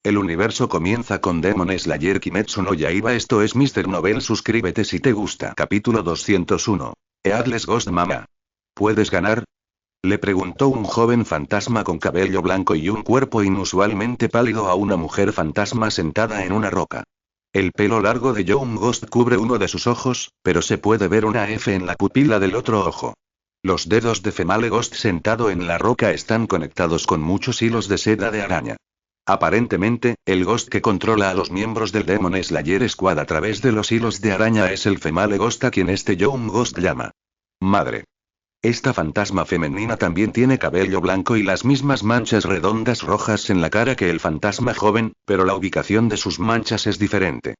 El universo comienza con Demon Slayer Kimetsu no Yaiba. Esto es Mr. Novel. Suscríbete si te gusta. Capítulo 201. Headless Ghost Mama. ¿Puedes ganar? Le preguntó un joven fantasma con cabello blanco y un cuerpo inusualmente pálido a una mujer fantasma sentada en una roca. El pelo largo de Young Ghost cubre uno de sus ojos, pero se puede ver una F en la pupila del otro ojo. Los dedos de Female Ghost sentado en la roca están conectados con muchos hilos de seda de araña. Aparentemente, el Ghost que controla a los miembros del Demon Slayer Squad a través de los hilos de araña es el Female Ghost, a quien este Young Ghost llama Madre. Esta fantasma femenina también tiene cabello blanco y las mismas manchas redondas rojas en la cara que el fantasma joven, pero la ubicación de sus manchas es diferente.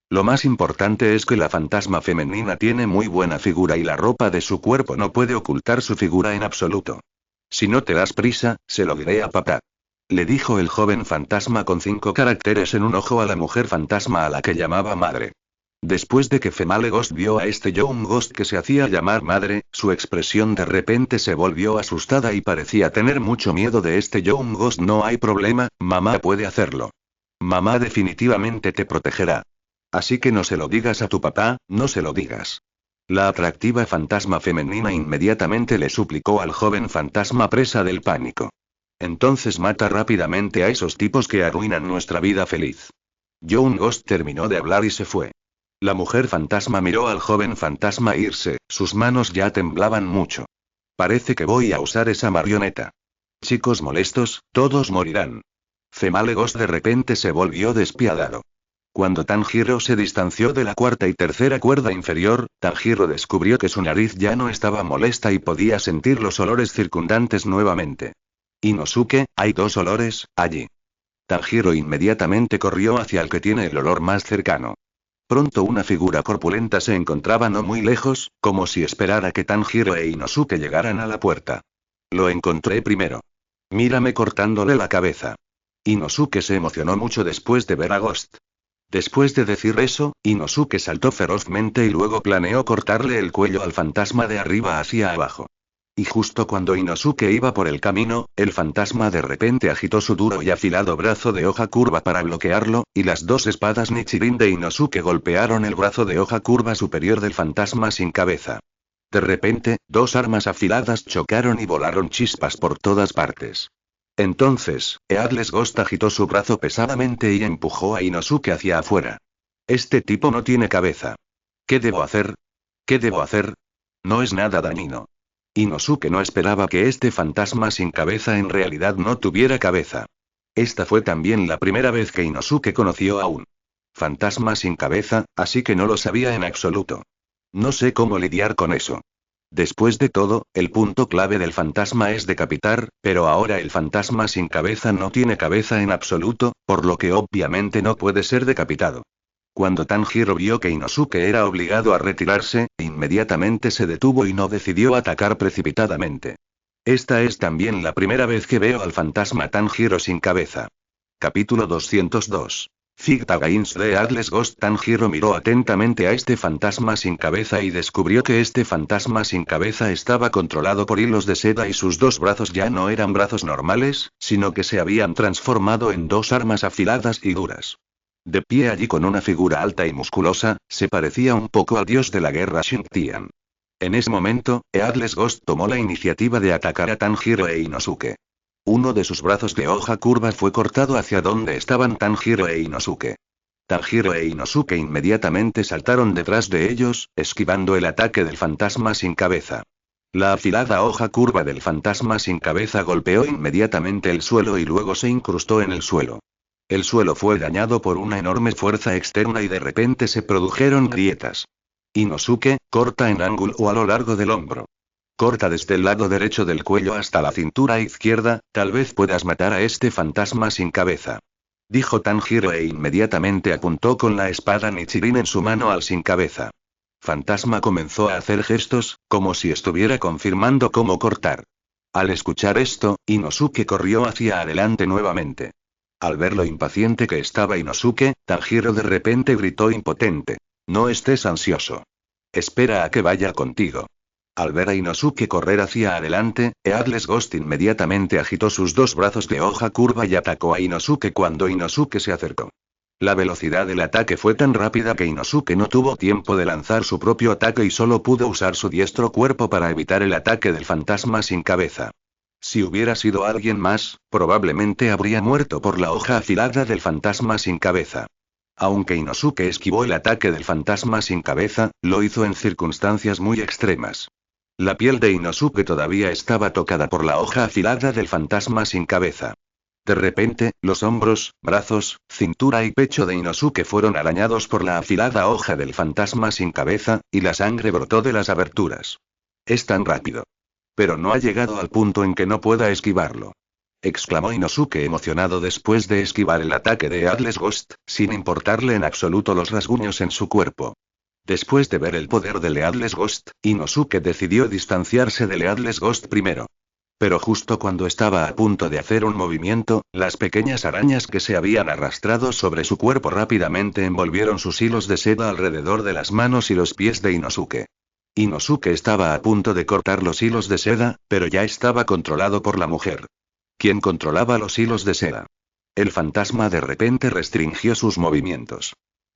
Lo más importante es que la fantasma femenina tiene muy buena figura y la ropa de su cuerpo no puede ocultar su figura en absoluto. Si no te das prisa, se lo diré a papá. Le dijo el joven fantasma con 5 caracteres en un ojo a la mujer fantasma a la que llamaba madre. Después de que Female Ghost vio a este Young Ghost que se hacía llamar madre, su expresión de repente se volvió asustada y parecía tener mucho miedo de este Young Ghost. No hay problema, mamá puede hacerlo. Mamá definitivamente te protegerá. Así que no se lo digas a tu papá, no se lo digas. La atractiva fantasma femenina inmediatamente le suplicó al joven fantasma presa del pánico. Entonces mata rápidamente a esos tipos que arruinan nuestra vida feliz. Young Ghost terminó de hablar y se fue. La mujer fantasma miró al joven fantasma irse, sus manos ya temblaban mucho. Parece que voy a usar esa marioneta. Chicos molestos, todos morirán. Female Ghost de repente se volvió despiadado. Cuando Tanjiro se distanció de la cuarta y tercera cuerda inferior, Tanjiro descubrió que su nariz ya no estaba molesta y podía sentir los olores circundantes nuevamente. Inosuke, hay 2 olores, allí. Tanjiro inmediatamente corrió hacia el que tiene el olor más cercano. Pronto una figura corpulenta se encontraba no muy lejos, como si esperara que Tanjiro e Inosuke llegaran a la puerta. Lo encontré primero. Mírame cortándole la cabeza. Inosuke se emocionó mucho después de ver a Ghost. Después de decir eso, Inosuke saltó ferozmente y luego planeó cortarle el cuello al fantasma de arriba hacia abajo. Y justo cuando Inosuke iba por el camino, el fantasma de repente agitó su duro y afilado brazo de hoja curva para bloquearlo, y las 2 espadas Nichirin de Inosuke golpearon el brazo de hoja curva superior del fantasma sin cabeza. De repente, 2 armas afiladas chocaron y volaron chispas por todas partes. Entonces, Headless Ghost agitó su brazo pesadamente y empujó a Inosuke hacia afuera. Este tipo no tiene cabeza. ¿Qué debo hacer? ¿Qué debo hacer? No es nada dañino. Inosuke no esperaba que este fantasma sin cabeza en realidad no tuviera cabeza. Esta fue también la primera vez que Inosuke conoció a un fantasma sin cabeza, así que no lo sabía en absoluto. No sé cómo lidiar con eso. Después de todo, el punto clave del fantasma es decapitar, pero ahora el fantasma sin cabeza no tiene cabeza en absoluto, por lo que obviamente no puede ser decapitado. Cuando Tanjiro vio que Inosuke era obligado a retirarse, inmediatamente se detuvo y no decidió atacar precipitadamente. Esta es también la primera vez que veo al fantasma Tanjiro sin cabeza. Capítulo 202. Zigzag Gains de Headless Ghost. Tanjiro miró atentamente a este fantasma sin cabeza y descubrió que este fantasma sin cabeza estaba controlado por hilos de seda y sus 2 brazos ya no eran brazos normales, sino que se habían transformado en 2 armas afiladas y duras. De pie allí con una figura alta y musculosa, se parecía un poco al dios de la guerra Shintian. En ese momento, Headless Ghost tomó la iniciativa de atacar a Tanjiro e Inosuke. Uno de sus brazos de hoja curva fue cortado hacia donde estaban Tanjiro e Inosuke. Tanjiro e Inosuke inmediatamente saltaron detrás de ellos, esquivando el ataque del fantasma sin cabeza. La afilada hoja curva del fantasma sin cabeza golpeó inmediatamente el suelo y luego se incrustó en el suelo. El suelo fue dañado por una enorme fuerza externa y de repente se produjeron grietas. Inosuke, corta en ángulo o a lo largo del hombro. Corta desde el lado derecho del cuello hasta la cintura izquierda, tal vez puedas matar a este fantasma sin cabeza. Dijo Tanjiro e inmediatamente apuntó con la espada Nichirin en su mano al sin cabeza. Fantasma comenzó a hacer gestos, como si estuviera confirmando cómo cortar. Al escuchar esto, Inosuke corrió hacia adelante nuevamente. Al ver lo impaciente que estaba Inosuke, Tanjiro de repente gritó impotente. No estés ansioso. Espera a que vaya contigo. Al ver a Inosuke correr hacia adelante, Headless Ghost inmediatamente agitó sus dos brazos de hoja curva y atacó a Inosuke cuando Inosuke se acercó. La velocidad del ataque fue tan rápida que Inosuke no tuvo tiempo de lanzar su propio ataque y solo pudo usar su diestro cuerpo para evitar el ataque del fantasma sin cabeza. Si hubiera sido alguien más, probablemente habría muerto por la hoja afilada del fantasma sin cabeza. Aunque Inosuke esquivó el ataque del fantasma sin cabeza, lo hizo en circunstancias muy extremas. La piel de Inosuke todavía estaba tocada por la hoja afilada del fantasma sin cabeza. De repente, los hombros, brazos, cintura y pecho de Inosuke fueron arañados por la afilada hoja del fantasma sin cabeza, y la sangre brotó de las aberturas. Es tan rápido. Pero no ha llegado al punto en que no pueda esquivarlo. Exclamó Inosuke emocionado después de esquivar el ataque de Headless Ghost, sin importarle en absoluto los rasguños en su cuerpo. Después de ver el poder de Headless Ghost, Inosuke decidió distanciarse de Headless Ghost primero. Pero justo cuando estaba a punto de hacer un movimiento, las pequeñas arañas que se habían arrastrado sobre su cuerpo rápidamente envolvieron sus hilos de seda alrededor de las manos y los pies de Inosuke. Inosuke estaba a punto de cortar los hilos de seda, pero ya estaba controlado por la mujer. ¿Quién controlaba los hilos de seda? El fantasma de repente restringió sus movimientos.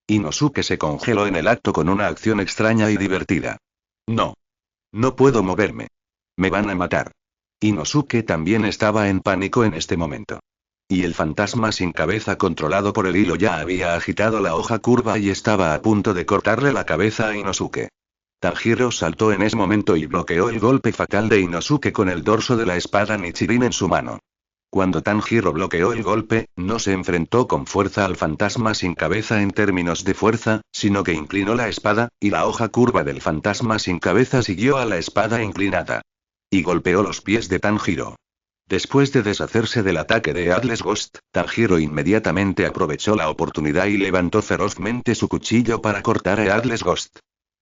Inosuke se congeló en el acto con una acción extraña y divertida. No. No puedo moverme. Me van a matar. Inosuke también estaba en pánico en este momento. Y el fantasma sin cabeza controlado por el hilo ya había agitado la hoja curva y estaba a punto de cortarle la cabeza a Inosuke. Tanjiro saltó en ese momento y bloqueó el golpe fatal de Inosuke con el dorso de la espada Nichirin en su mano. Cuando Tanjiro bloqueó el golpe, no se enfrentó con fuerza al fantasma sin cabeza en términos de fuerza, sino que inclinó la espada, y la hoja curva del fantasma sin cabeza siguió a la espada inclinada. Y golpeó los pies de Tanjiro. Después de deshacerse del ataque de Headless Ghost, Tanjiro inmediatamente aprovechó la oportunidad y levantó ferozmente su cuchillo para cortar a Headless Ghost.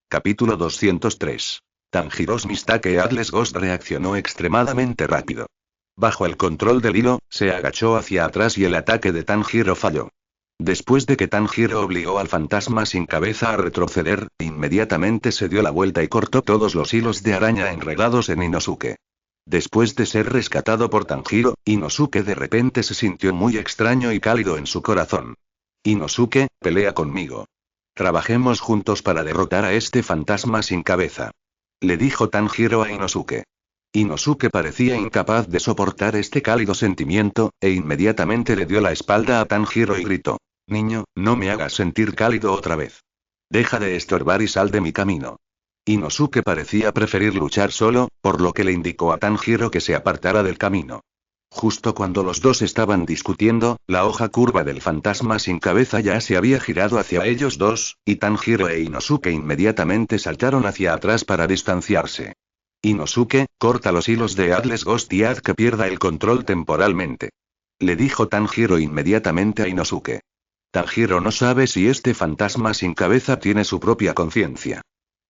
Capítulo 203. Tanjiro's Mistake. Headless Ghost reaccionó extremadamente rápido. Bajo el control del hilo, se agachó hacia atrás y el ataque de Tanjiro falló. Después de que Tanjiro obligó al fantasma sin cabeza a retroceder, inmediatamente se dio la vuelta y cortó todos los hilos de araña enredados en Inosuke. Después de ser rescatado por Tanjiro, Inosuke de repente se sintió muy extraño y cálido en su corazón. Inosuke, pelea conmigo. Trabajemos juntos para derrotar a este fantasma sin cabeza. Le dijo Tanjiro a Inosuke. Inosuke parecía incapaz de soportar este cálido sentimiento, e inmediatamente le dio la espalda a Tanjiro y gritó. Niño, no me hagas sentir cálido otra vez. Deja de estorbar y sal de mi camino. Inosuke parecía preferir luchar solo, por lo que le indicó a Tanjiro que se apartara del camino. Justo cuando los dos estaban discutiendo, la hoja curva del fantasma sin cabeza ya se había girado hacia ellos dos, y Tanjiro e Inosuke inmediatamente saltaron hacia atrás para distanciarse. Inosuke, corta los hilos de Headless Ghost y haz que pierda el control temporalmente. Le dijo Tanjiro inmediatamente a Inosuke. Tanjiro no sabe si este fantasma sin cabeza tiene su propia conciencia.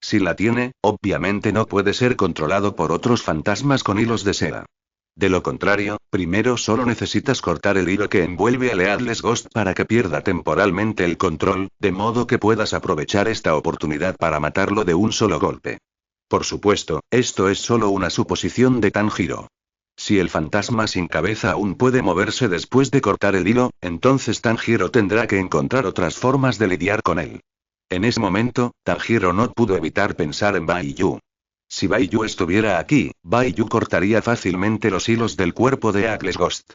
Si la tiene, obviamente no puede ser controlado por otros fantasmas con hilos de seda. De lo contrario, primero solo necesitas cortar el hilo que envuelve al Headless Ghost para que pierda temporalmente el control, de modo que puedas aprovechar esta oportunidad para matarlo de un solo golpe. Por supuesto, esto es solo una suposición de Tanjiro. Si el fantasma sin cabeza aún puede moverse después de cortar el hilo, entonces Tanjiro tendrá que encontrar otras formas de lidiar con él. En ese momento, Tanjiro no pudo evitar pensar en Baiyu. Si Baiyu estuviera aquí, Baiyu cortaría fácilmente los hilos del cuerpo de Headless Ghost.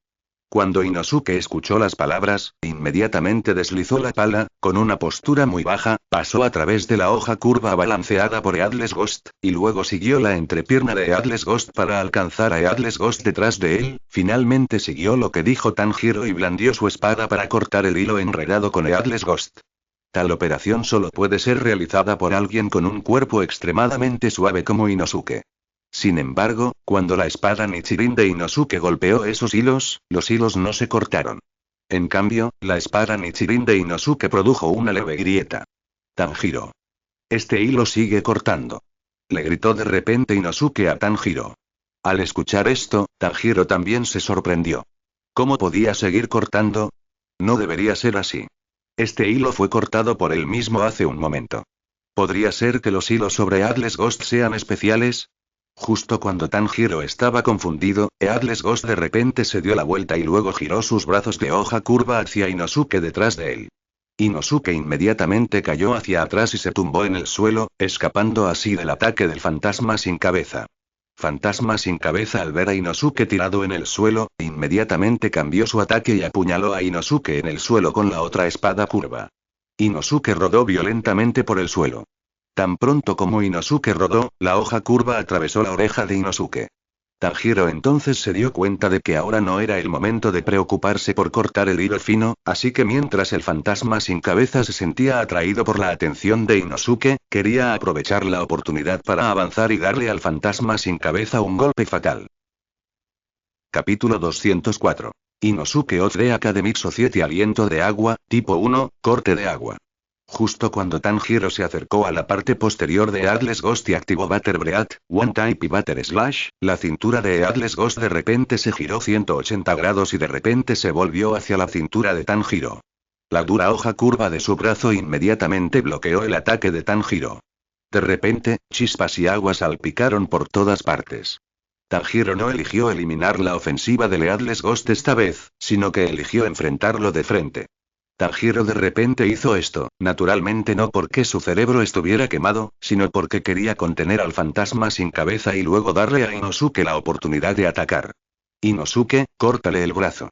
Cuando Inosuke escuchó las palabras, inmediatamente deslizó la pala, con una postura muy baja, pasó a través de la hoja curva balanceada por Headless Ghost, y luego siguió la entrepierna de Headless Ghost para alcanzar a Headless Ghost detrás de él, finalmente siguió lo que dijo Tanjiro y blandió su espada para cortar el hilo enredado con Headless Ghost. Tal operación solo puede ser realizada por alguien con un cuerpo extremadamente suave como Inosuke. Sin embargo, cuando la espada Nichirin de Inosuke golpeó esos hilos, los hilos no se cortaron. En cambio, la espada Nichirin de Inosuke produjo una leve grieta. Tanjiro. Este hilo sigue cortando. Le gritó de repente Inosuke a Tanjiro. Al escuchar esto, Tanjiro también se sorprendió. ¿Cómo podía seguir cortando? No debería ser así. Este hilo fue cortado por él mismo hace un momento. ¿Podría ser que los hilos sobre Headless Ghost sean especiales? Justo cuando Tanjiro estaba confundido, Headless Ghost de repente se dio la vuelta y luego giró sus brazos de hoja curva hacia Inosuke detrás de él. Inosuke inmediatamente cayó hacia atrás y se tumbó en el suelo, escapando así del ataque del fantasma sin cabeza. Fantasma sin cabeza al ver a Inosuke tirado en el suelo, inmediatamente cambió su ataque y apuñaló a Inosuke en el suelo con la otra espada curva. Inosuke rodó violentamente por el suelo. Tan pronto como Inosuke rodó, la hoja curva atravesó la oreja de Inosuke. Tanjiro entonces se dio cuenta de que ahora no era el momento de preocuparse por cortar el hilo fino, así que mientras el fantasma sin cabeza se sentía atraído por la atención de Inosuke, quería aprovechar la oportunidad para avanzar y darle al fantasma sin cabeza un golpe fatal. Capítulo 204. Inosuke of the Academic Society Aliento de agua, tipo 1, corte de agua. Justo cuando Tanjiro se acercó a la parte posterior de Headless Ghost y activó Butter Breath, One Type y Butter Slash, la cintura de Headless Ghost de repente se giró 180 grados y de repente se volvió hacia la cintura de Tanjiro. La dura hoja curva de su brazo inmediatamente bloqueó el ataque de Tanjiro. De repente, chispas y agua salpicaron por todas partes. Tanjiro no eligió eliminar la ofensiva de Headless Ghost esta vez, sino que eligió enfrentarlo de frente. Tanjiro de repente hizo esto, naturalmente no porque su cerebro estuviera quemado, sino porque quería contener al fantasma sin cabeza y luego darle a Inosuke la oportunidad de atacar. Inosuke, córtale el brazo.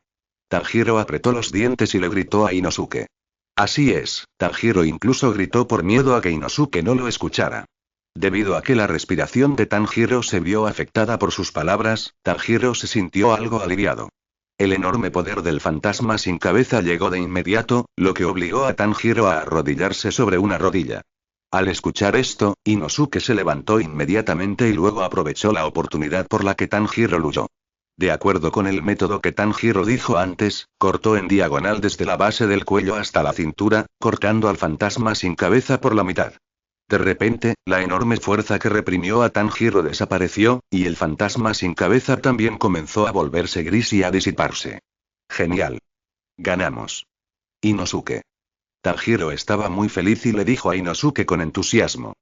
Tanjiro apretó los dientes y le gritó a Inosuke. Así es, Tanjiro incluso gritó por miedo a que Inosuke no lo escuchara. Debido a que la respiración de Tanjiro se vio afectada por sus palabras, Tanjiro se sintió algo aliviado. El enorme poder del fantasma sin cabeza llegó de inmediato, lo que obligó a Tanjiro a arrodillarse sobre una rodilla. Al escuchar esto, Inosuke se levantó inmediatamente y luego aprovechó la oportunidad por la que Tanjiro luchó. De acuerdo con el método que Tanjiro dijo antes, cortó en diagonal desde la base del cuello hasta la cintura, cortando al fantasma sin cabeza por la mitad. De repente, la enorme fuerza que reprimió a Tanjiro desapareció, y el fantasma sin cabeza también comenzó a volverse gris y a disiparse. Genial. Ganamos. Inosuke. Tanjiro estaba muy feliz y le dijo a Inosuke con entusiasmo.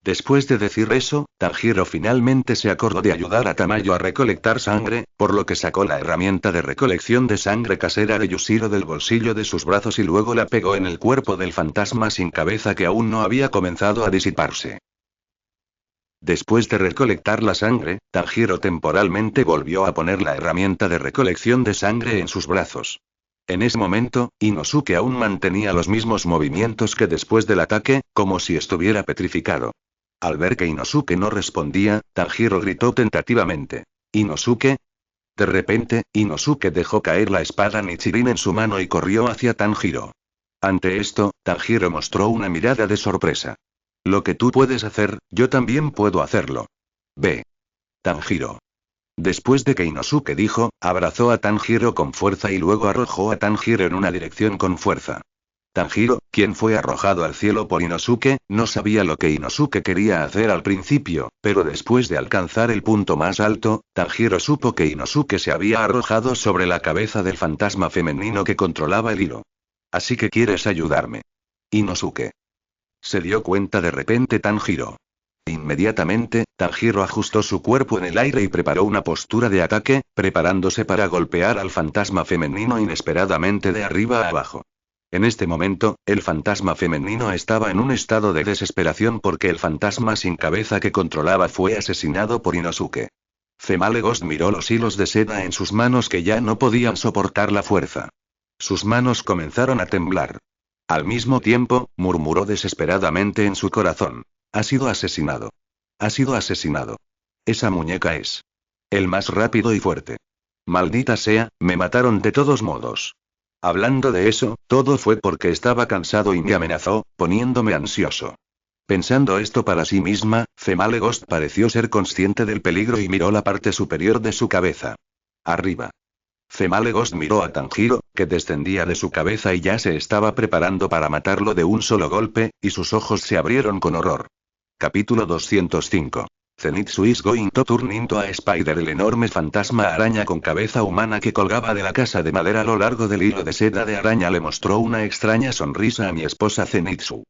Después de decir eso, Tanjiro finalmente se acordó de ayudar a Tamayo a recolectar sangre, por lo que sacó la herramienta de recolección de sangre casera de Yushiro del bolsillo de sus brazos y luego la pegó en el cuerpo del fantasma sin cabeza que aún no había comenzado a disiparse. Después de recolectar la sangre, Tanjiro temporalmente volvió a poner la herramienta de recolección de sangre en sus brazos. En ese momento, Inosuke aún mantenía los mismos movimientos que después del ataque, como si estuviera petrificado. Al ver que Inosuke no respondía, Tanjiro gritó tentativamente. ¿Inosuke? De repente, Inosuke dejó caer la espada Nichirin en su mano y corrió hacia Tanjiro. Ante esto, Tanjiro mostró una mirada de sorpresa. Lo que tú puedes hacer, yo también puedo hacerlo. Ve. Tanjiro. Después de que Inosuke dijo, abrazó a Tanjiro con fuerza y luego arrojó a Tanjiro en una dirección con fuerza. Tanjiro, quien fue arrojado al cielo por Inosuke, no sabía lo que Inosuke quería hacer al principio, pero después de alcanzar el punto más alto, Tanjiro supo que Inosuke se había arrojado sobre la cabeza del fantasma femenino que controlaba el hilo. Así que quieres ayudarme. Inosuke. Se dio cuenta de repente Tanjiro. Inmediatamente, Tanjiro ajustó su cuerpo en el aire y preparó una postura de ataque, preparándose para golpear al fantasma femenino inesperadamente de arriba a abajo. En este momento, el fantasma femenino estaba en un estado de desesperación porque el fantasma sin cabeza que controlaba fue asesinado por Inosuke. Female Ghost miró los hilos de seda en sus manos que ya no podían soportar la fuerza. Sus manos comenzaron a temblar. Al mismo tiempo, murmuró desesperadamente en su corazón. Ha sido asesinado. Ha sido asesinado. Esa muñeca es el más rápido y fuerte. Maldita sea, me mataron de todos modos. Hablando de eso, todo fue porque estaba cansado y me amenazó, poniéndome ansioso. Pensando esto para sí misma, Female Ghost pareció ser consciente del peligro y miró la parte superior de su cabeza. Arriba. Female Ghost miró a Tanjiro, que descendía de su cabeza y ya se estaba preparando para matarlo de un solo golpe, y sus ojos se abrieron con horror. Capítulo 205. Zenitsu is going to turn into a spider. El enorme fantasma araña con cabeza humana que colgaba de la casa de madera a lo largo del hilo de seda de araña le mostró una extraña sonrisa a mi esposa Zenitsu.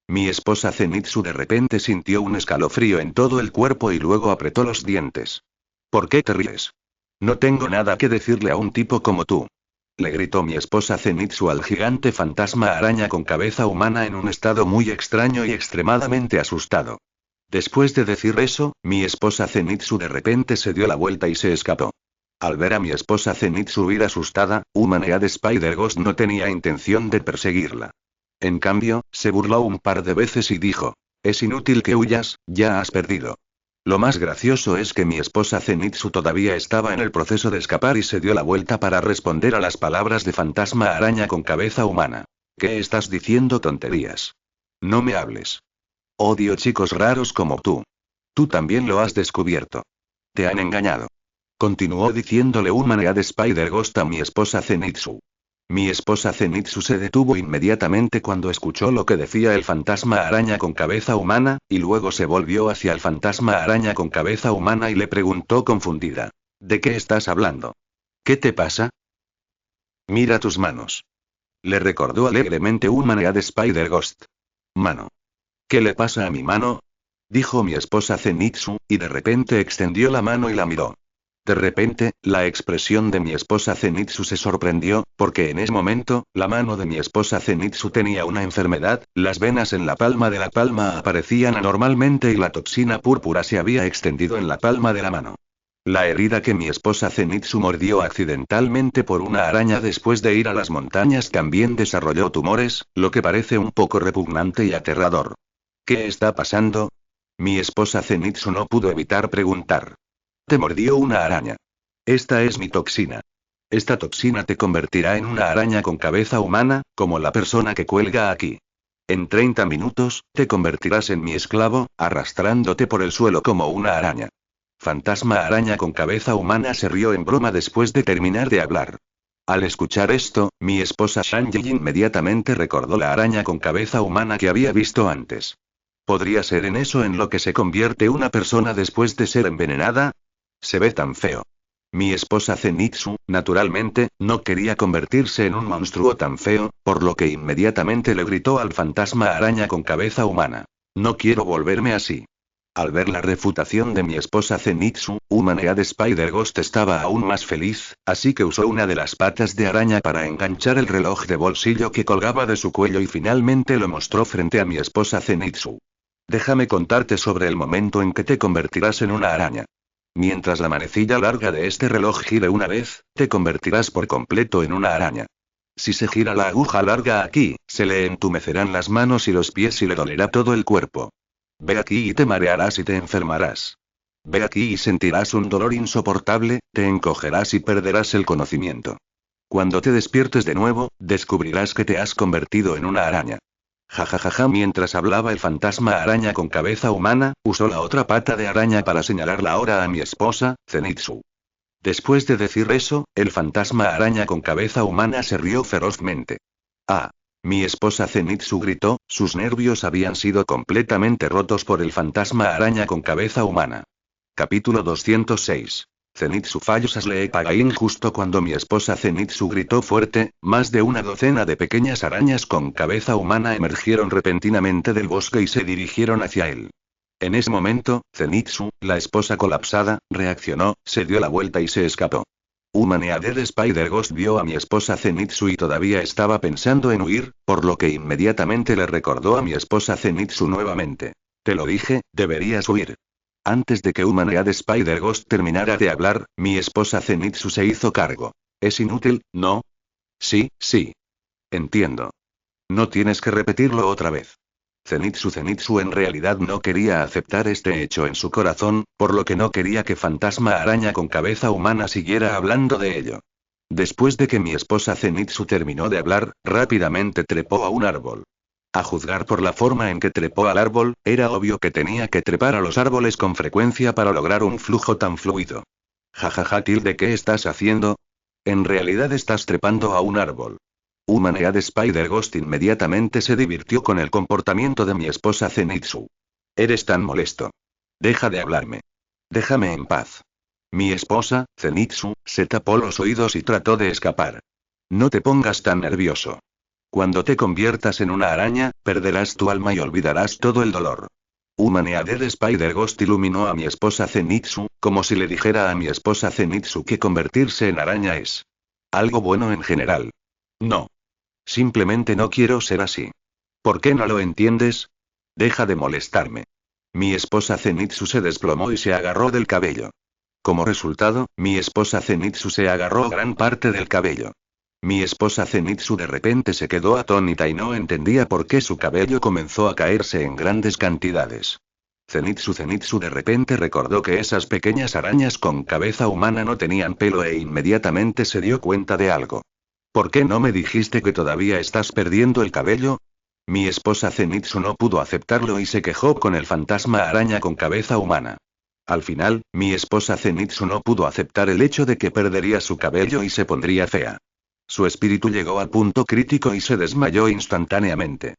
Mi esposa Zenitsu de repente sintió un escalofrío en todo el cuerpo y luego apretó los dientes. ¿Por qué te ríes? No tengo nada que decirle a un tipo como tú. Le gritó mi esposa Zenitsu al gigante fantasma araña con cabeza humana en un estado muy extraño y extremadamente asustado. Después de decir eso, mi esposa Zenitsu de repente se dio la vuelta y se escapó. Al ver a mi esposa Zenitsu huir asustada, Humanhead Spider-Ghost no tenía intención de perseguirla. En cambio, se burló un par de veces y dijo: es inútil que huyas, ya has perdido. Lo más gracioso es que mi esposa Zenitsu todavía estaba en el proceso de escapar y se dio la vuelta para responder a las palabras de fantasma araña con cabeza humana. ¿Qué estás diciendo tonterías? No me hables. Odio chicos raros como tú. Tú también lo has descubierto. Te han engañado. Continuó diciéndole Humanhead Spider-Ghost a mi esposa Zenitsu. Mi esposa Zenitsu se detuvo inmediatamente cuando escuchó lo que decía el fantasma araña con cabeza humana, y luego se volvió hacia el fantasma araña con cabeza humana y le preguntó confundida: ¿de qué estás hablando? ¿Qué te pasa? Mira tus manos. Le recordó alegremente Humanhead Spider-Ghost. Mano. ¿Qué le pasa a mi mano? Dijo mi esposa Zenitsu, y de repente extendió la mano y la miró. De repente, la expresión de mi esposa Zenitsu se sorprendió, porque en ese momento, la mano de mi esposa Zenitsu tenía una enfermedad, las venas en la palma de la palma aparecían anormalmente y la toxina púrpura se había extendido en la palma de la mano. La herida que mi esposa Zenitsu mordió accidentalmente por una araña después de ir a las montañas también desarrolló tumores, lo que parece un poco repugnante y aterrador. ¿Qué está pasando? Mi esposa Zenitsu no pudo evitar preguntar. Te mordió una araña. Esta es mi toxina. Esta toxina te convertirá en una araña con cabeza humana, como la persona que cuelga aquí. En 30 minutos, te convertirás en mi esclavo, arrastrándote por el suelo como una araña. Fantasma araña con cabeza humana se rió en broma después de terminar de hablar. Al escuchar esto, mi esposa Shanji inmediatamente recordó la araña con cabeza humana que había visto antes. ¿Podría ser en eso en lo que se convierte una persona después de ser envenenada? Se ve tan feo. Mi esposa Zenitsu, naturalmente, no quería convertirse en un monstruo tan feo, por lo que inmediatamente le gritó al fantasma araña con cabeza humana: no quiero volverme así. Al ver la refutación de mi esposa Zenitsu, Humanhead Spider-Ghost estaba aún más feliz, así que usó una de las patas de araña para enganchar el reloj de bolsillo que colgaba de su cuello y finalmente lo mostró frente a mi esposa Zenitsu. Déjame contarte sobre el momento en que te convertirás en una araña. Mientras la manecilla larga de este reloj gire una vez, te convertirás por completo en una araña. Si se gira la aguja larga aquí, se le entumecerán las manos y los pies y le dolerá todo el cuerpo. Ve aquí y te marearás y te enfermarás. Ve aquí y sentirás un dolor insoportable, te encogerás y perderás el conocimiento. Cuando te despiertes de nuevo, descubrirás que te has convertido en una araña. Jajajaja. Mientras hablaba el fantasma araña con cabeza humana, usó la otra pata de araña para señalar la hora a mi esposa, Zenitsu. Después de decir eso, el fantasma araña con cabeza humana se rió ferozmente. ¡Ah! Mi esposa Zenitsu gritó, sus nervios habían sido completamente rotos por el fantasma araña con cabeza humana. Capítulo 206. Zenitsu fallos Aslee Pagain. Justo cuando mi esposa Zenitsu gritó fuerte, más de una docena de pequeñas arañas con cabeza humana emergieron repentinamente del bosque y se dirigieron hacia él. En ese momento, Zenitsu, la esposa colapsada, reaccionó, se dio la vuelta y se escapó. Humanhead Spider-Ghost vio a mi esposa Zenitsu y todavía estaba pensando en huir, por lo que inmediatamente le recordó a mi esposa Zenitsu nuevamente. Te lo dije, deberías huir. Antes de que Humanhead Spider-Ghost terminara de hablar, mi esposa Zenitsu se hizo cargo. ¿Es inútil, no? Sí, sí. Entiendo. No tienes que repetirlo otra vez. Zenitsu en realidad no quería aceptar este hecho en su corazón, por lo que no quería que Fantasma Araña con cabeza humana siguiera hablando de ello. Después de que mi esposa Zenitsu terminó de hablar, rápidamente trepó a un árbol. A juzgar por la forma en que trepó al árbol, era obvio que tenía que trepar a los árboles con frecuencia para lograr un flujo tan fluido. Jajaja, Tilde, ¿qué estás haciendo? En realidad estás trepando a un árbol. Humanhead Spider-Ghost inmediatamente se divirtió con el comportamiento de mi esposa Zenitsu. Eres tan molesto. Deja de hablarme. Déjame en paz. Mi esposa, Zenitsu, se tapó los oídos y trató de escapar. No te pongas tan nervioso. Cuando te conviertas en una araña, perderás tu alma y olvidarás todo el dolor. Humaneaded Spider-Ghost iluminó a mi esposa Zenitsu, como si le dijera a mi esposa Zenitsu que convertirse en araña es algo bueno en general. No. Simplemente no quiero ser así. ¿Por qué no lo entiendes? Deja de molestarme. Mi esposa Zenitsu se desplomó y se agarró del cabello. Como resultado, mi esposa Zenitsu se agarró gran parte del cabello. Mi esposa Zenitsu de repente se quedó atónita y no entendía por qué su cabello comenzó a caerse en grandes cantidades. Zenitsu de repente recordó que esas pequeñas arañas con cabeza humana no tenían pelo e inmediatamente se dio cuenta de algo. ¿Por qué no me dijiste que todavía estás perdiendo el cabello? Mi esposa Zenitsu no pudo aceptarlo y se quejó con el fantasma araña con cabeza humana. Al final, mi esposa Zenitsu no pudo aceptar el hecho de que perdería su cabello y se pondría fea. Su espíritu llegó al punto crítico y se desmayó instantáneamente.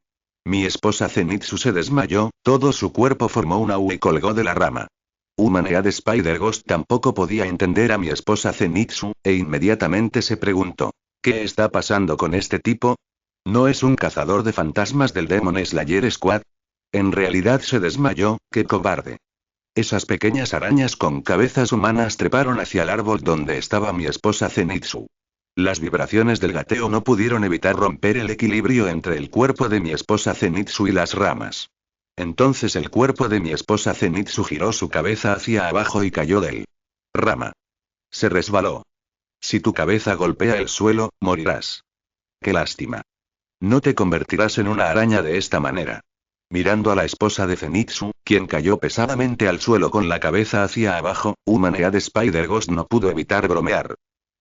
Mi esposa Zenitsu se desmayó, todo su cuerpo formó una U y colgó de la rama. Humanead Spider-Ghost tampoco podía entender a mi esposa Zenitsu, e inmediatamente se preguntó: ¿qué está pasando con este tipo? ¿No es un cazador de fantasmas del Demon Slayer Squad? En realidad se desmayó, qué cobarde. Esas pequeñas arañas con cabezas humanas treparon hacia el árbol donde estaba mi esposa Zenitsu. Las vibraciones del gateo no pudieron evitar romper el equilibrio entre el cuerpo de mi esposa Zenitsu y las ramas. Entonces el cuerpo de mi esposa Zenitsu giró su cabeza hacia abajo y cayó del rama. Se resbaló. Si tu cabeza golpea el suelo, morirás. Qué lástima. No te convertirás en una araña de esta manera. Mirando a la esposa de Zenitsu, quien cayó pesadamente al suelo con la cabeza hacia abajo, Humanead Spider-Ghost no pudo evitar bromear.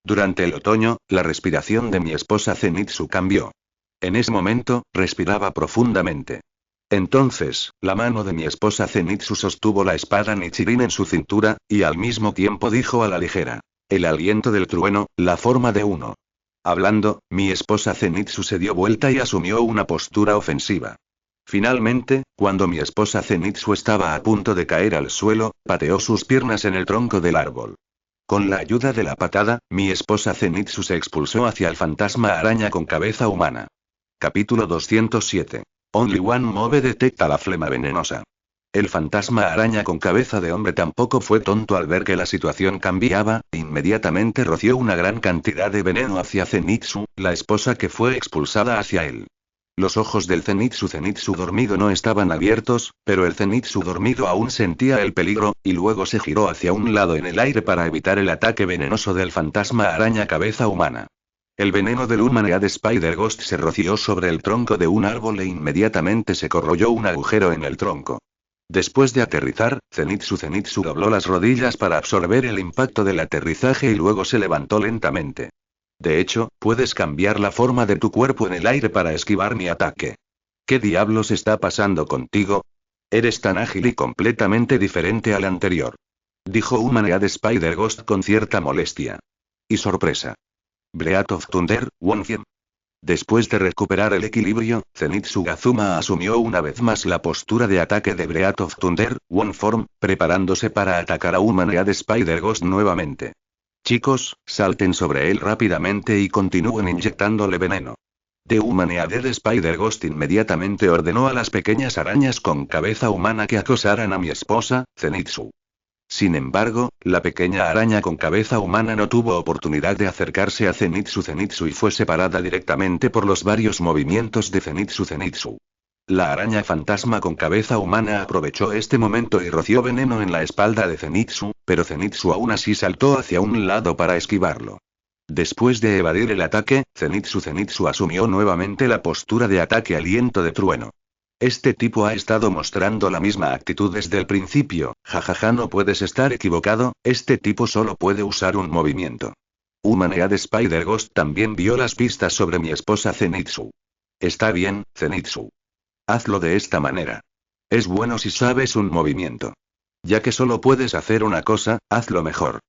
Durante el otoño, la respiración de mi esposa Zenitsu cambió. En ese momento, respiraba profundamente. Entonces, la mano de mi esposa Zenitsu sostuvo la espada Nichirin en su cintura, y al mismo tiempo dijo a la ligera: el aliento del trueno, la forma de uno. Hablando, mi esposa Zenitsu se dio vuelta y asumió una postura ofensiva. Finalmente, cuando mi esposa Zenitsu estaba a punto de caer al suelo, pateó sus piernas en el tronco del árbol. Con la ayuda de la patada, mi esposa Zenitsu se expulsó hacia el fantasma araña con cabeza humana. Capítulo 207. Only One Move detecta la flema venenosa. El fantasma araña con cabeza de hombre tampoco fue tonto al ver que la situación cambiaba, inmediatamente roció una gran cantidad de veneno hacia Zenitsu, la esposa que fue expulsada hacia él. Los ojos del Zenitsu dormido no estaban abiertos, pero el Zenitsu dormido aún sentía el peligro, y luego se giró hacia un lado en el aire para evitar el ataque venenoso del fantasma araña cabeza humana. El veneno del Humanead Spider-Ghost se roció sobre el tronco de un árbol e inmediatamente se corroyó un agujero en el tronco. Después de aterrizar, Zenitsu dobló las rodillas para absorber el impacto del aterrizaje y luego se levantó lentamente. De hecho, puedes cambiar la forma de tu cuerpo en el aire para esquivar mi ataque. ¿Qué diablos está pasando contigo? Eres tan ágil y completamente diferente al anterior. Dijo Humanead Spider-Ghost con cierta molestia. Y sorpresa. Breath of Thunder, Wonfiem. Después de recuperar el equilibrio, Zenitsu Gazuma asumió una vez más la postura de ataque de Breath of Thunder, One Form, preparándose para atacar a Humanead Spider-Ghost nuevamente. Chicos, salten sobre él rápidamente y continúen inyectándole veneno. The Humanead Spider-Ghost inmediatamente ordenó a las pequeñas arañas con cabeza humana que acosaran a mi esposa, Zenitsu. Sin embargo, la pequeña araña con cabeza humana no tuvo oportunidad de acercarse a Zenitsu y fue separada directamente por los varios movimientos de Zenitsu. La araña fantasma con cabeza humana aprovechó este momento y roció veneno en la espalda de Zenitsu, pero Zenitsu aún así saltó hacia un lado para esquivarlo. Después de evadir el ataque, Zenitsu asumió nuevamente la postura de ataque aliento de trueno. Este tipo ha estado mostrando la misma actitud desde el principio, jajaja, no puedes estar equivocado, este tipo solo puede usar un movimiento. Humanead Spider-Ghost también vio las pistas sobre mi esposa Zenitsu. Está bien, Zenitsu. Hazlo de esta manera. Es bueno si sabes un movimiento. Ya que solo puedes hacer una cosa, hazlo mejor.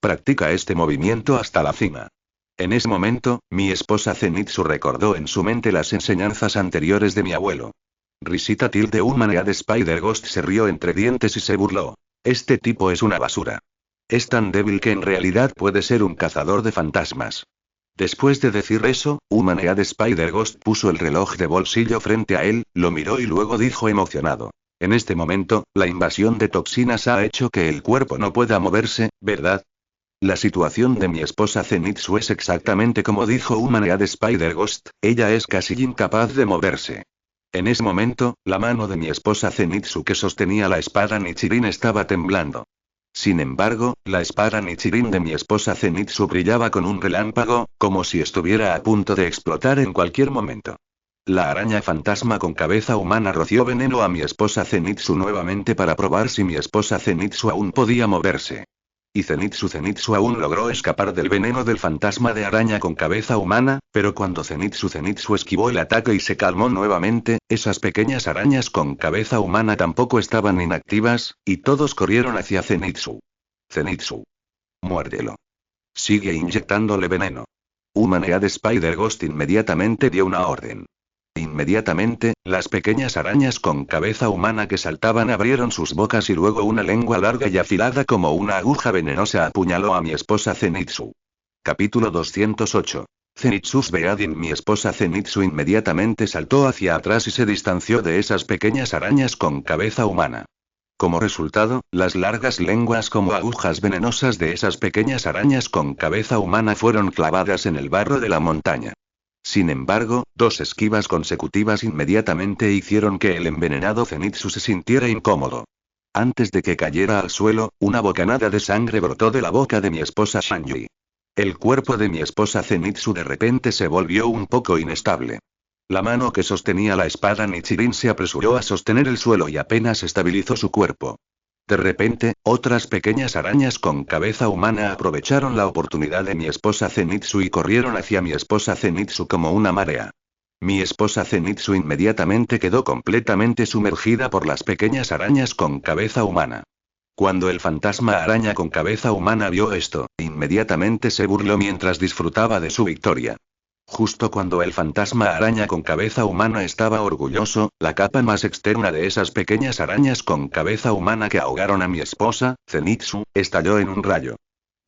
Practica este movimiento hasta la cima. En ese momento, mi esposa Zenitsu recordó en su mente las enseñanzas anteriores de mi abuelo. Risita tilde Humanead Spider-Ghost se rió entre dientes y se burló. Este tipo es una basura. Es tan débil que en realidad puede ser un cazador de fantasmas. Después de decir eso, Humanead Spider-Ghost puso el reloj de bolsillo frente a él, lo miró y luego dijo emocionado. En este momento, la invasión de toxinas ha hecho que el cuerpo no pueda moverse, ¿verdad? La situación de mi esposa Zenitsu es exactamente como dijo Humanead Spider-Ghost, ella es casi incapaz de moverse. En ese momento, la mano de mi esposa Zenitsu que sostenía la espada Nichirin estaba temblando. Sin embargo, la espada Nichirin de mi esposa Zenitsu brillaba con un relámpago, como si estuviera a punto de explotar en cualquier momento. La araña fantasma con cabeza humana roció veneno a mi esposa Zenitsu nuevamente para probar si mi esposa Zenitsu aún podía moverse. Y Zenitsu aún logró escapar del veneno del fantasma de araña con cabeza humana, pero cuando Zenitsu esquivó el ataque y se calmó nuevamente, esas pequeñas arañas con cabeza humana tampoco estaban inactivas, y todos corrieron hacia Zenitsu. Zenitsu. Muérdelo. Sigue inyectándole veneno. Humanead Spider-Ghost inmediatamente dio una orden. Inmediatamente, las pequeñas arañas con cabeza humana que saltaban abrieron sus bocas y luego una lengua larga y afilada como una aguja venenosa apuñaló a mi esposa Zenitsu. Capítulo 208. Zenitsu's Beadin. Mi esposa Zenitsu inmediatamente saltó hacia atrás y se distanció de esas pequeñas arañas con cabeza humana. Como resultado, las largas lenguas como agujas venenosas de esas pequeñas arañas con cabeza humana fueron clavadas en el barro de la montaña. Sin embargo, 2 esquivas consecutivas inmediatamente hicieron que el envenenado Zenitsu se sintiera incómodo. Antes de que cayera al suelo, una bocanada de sangre brotó de la boca de mi esposa Shanji. El cuerpo de mi esposa Zenitsu de repente se volvió un poco inestable. La mano que sostenía la espada Nichirin se apresuró a sostener el suelo y apenas estabilizó su cuerpo. De repente, otras pequeñas arañas con cabeza humana aprovecharon la oportunidad de mi esposa Zenitsu y corrieron hacia mi esposa Zenitsu como una marea. Mi esposa Zenitsu inmediatamente quedó completamente sumergida por las pequeñas arañas con cabeza humana. Cuando el fantasma araña con cabeza humana vio esto, inmediatamente se burló mientras disfrutaba de su victoria. Justo cuando el fantasma araña con cabeza humana estaba orgulloso, la capa más externa de esas pequeñas arañas con cabeza humana que ahogaron a mi esposa, Zenitsu, estalló en un rayo.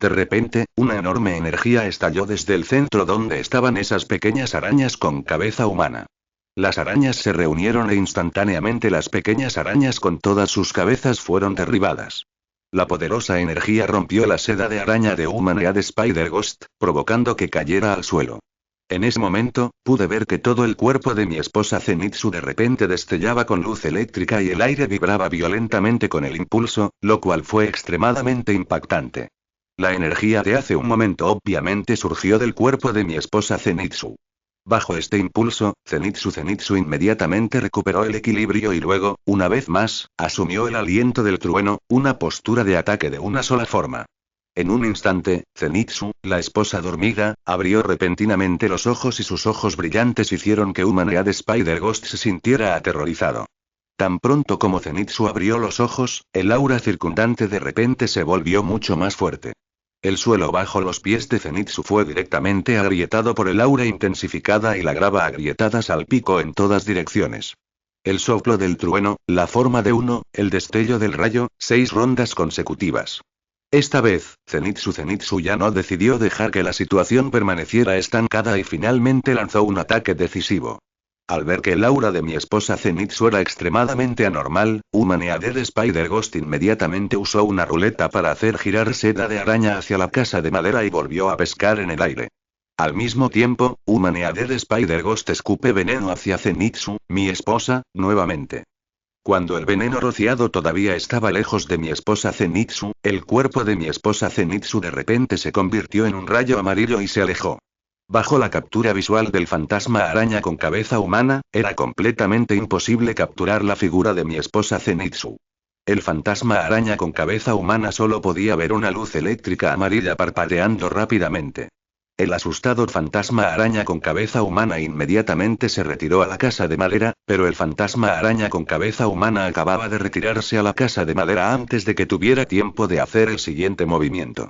De repente, una enorme energía estalló desde el centro donde estaban esas pequeñas arañas con cabeza humana. Las arañas se reunieron e instantáneamente las pequeñas arañas con todas sus cabezas fueron derribadas. La poderosa energía rompió la seda de araña de Humanead Spider-Ghost, provocando que cayera al suelo. En ese momento, pude ver que todo el cuerpo de mi esposa Zenitsu de repente destellaba con luz eléctrica y el aire vibraba violentamente con el impulso, lo cual fue extremadamente impactante. La energía de hace un momento obviamente surgió del cuerpo de mi esposa Zenitsu. Bajo este impulso, Zenitsu inmediatamente recuperó el equilibrio y luego, una vez más, asumió el aliento del trueno, una postura de ataque de una sola forma. En un instante, Zenitsu, la esposa dormida, abrió repentinamente los ojos y sus ojos brillantes hicieron que Humanead Spider-Ghost se sintiera aterrorizado. Tan pronto como Zenitsu abrió los ojos, el aura circundante de repente se volvió mucho más fuerte. El suelo bajo los pies de Zenitsu fue directamente agrietado por el aura intensificada y la grava agrietada salpicó en todas direcciones. El soplo del trueno, la forma de uno, el destello del rayo, 6 rondas consecutivas. Esta vez, Zenitsu ya no decidió dejar que la situación permaneciera estancada y finalmente lanzó un ataque decisivo. Al ver que el aura de mi esposa Zenitsu era extremadamente anormal, Humanead Spider-Ghost inmediatamente usó una ruleta para hacer girar seda de araña hacia la casa de madera y volvió a pescar en el aire. Al mismo tiempo, Humanead Spider-Ghost escupe veneno hacia Zenitsu, mi esposa, nuevamente. Cuando el veneno rociado todavía estaba lejos de mi esposa Zenitsu, el cuerpo de mi esposa Zenitsu de repente se convirtió en un rayo amarillo y se alejó. Bajo la captura visual del fantasma araña con cabeza humana, era completamente imposible capturar la figura de mi esposa Zenitsu. El fantasma araña con cabeza humana solo podía ver una luz eléctrica amarilla parpadeando rápidamente. El asustado fantasma araña con cabeza humana inmediatamente se retiró a la casa de madera, pero el fantasma araña con cabeza humana acababa de retirarse a la casa de madera antes de que tuviera tiempo de hacer el siguiente movimiento.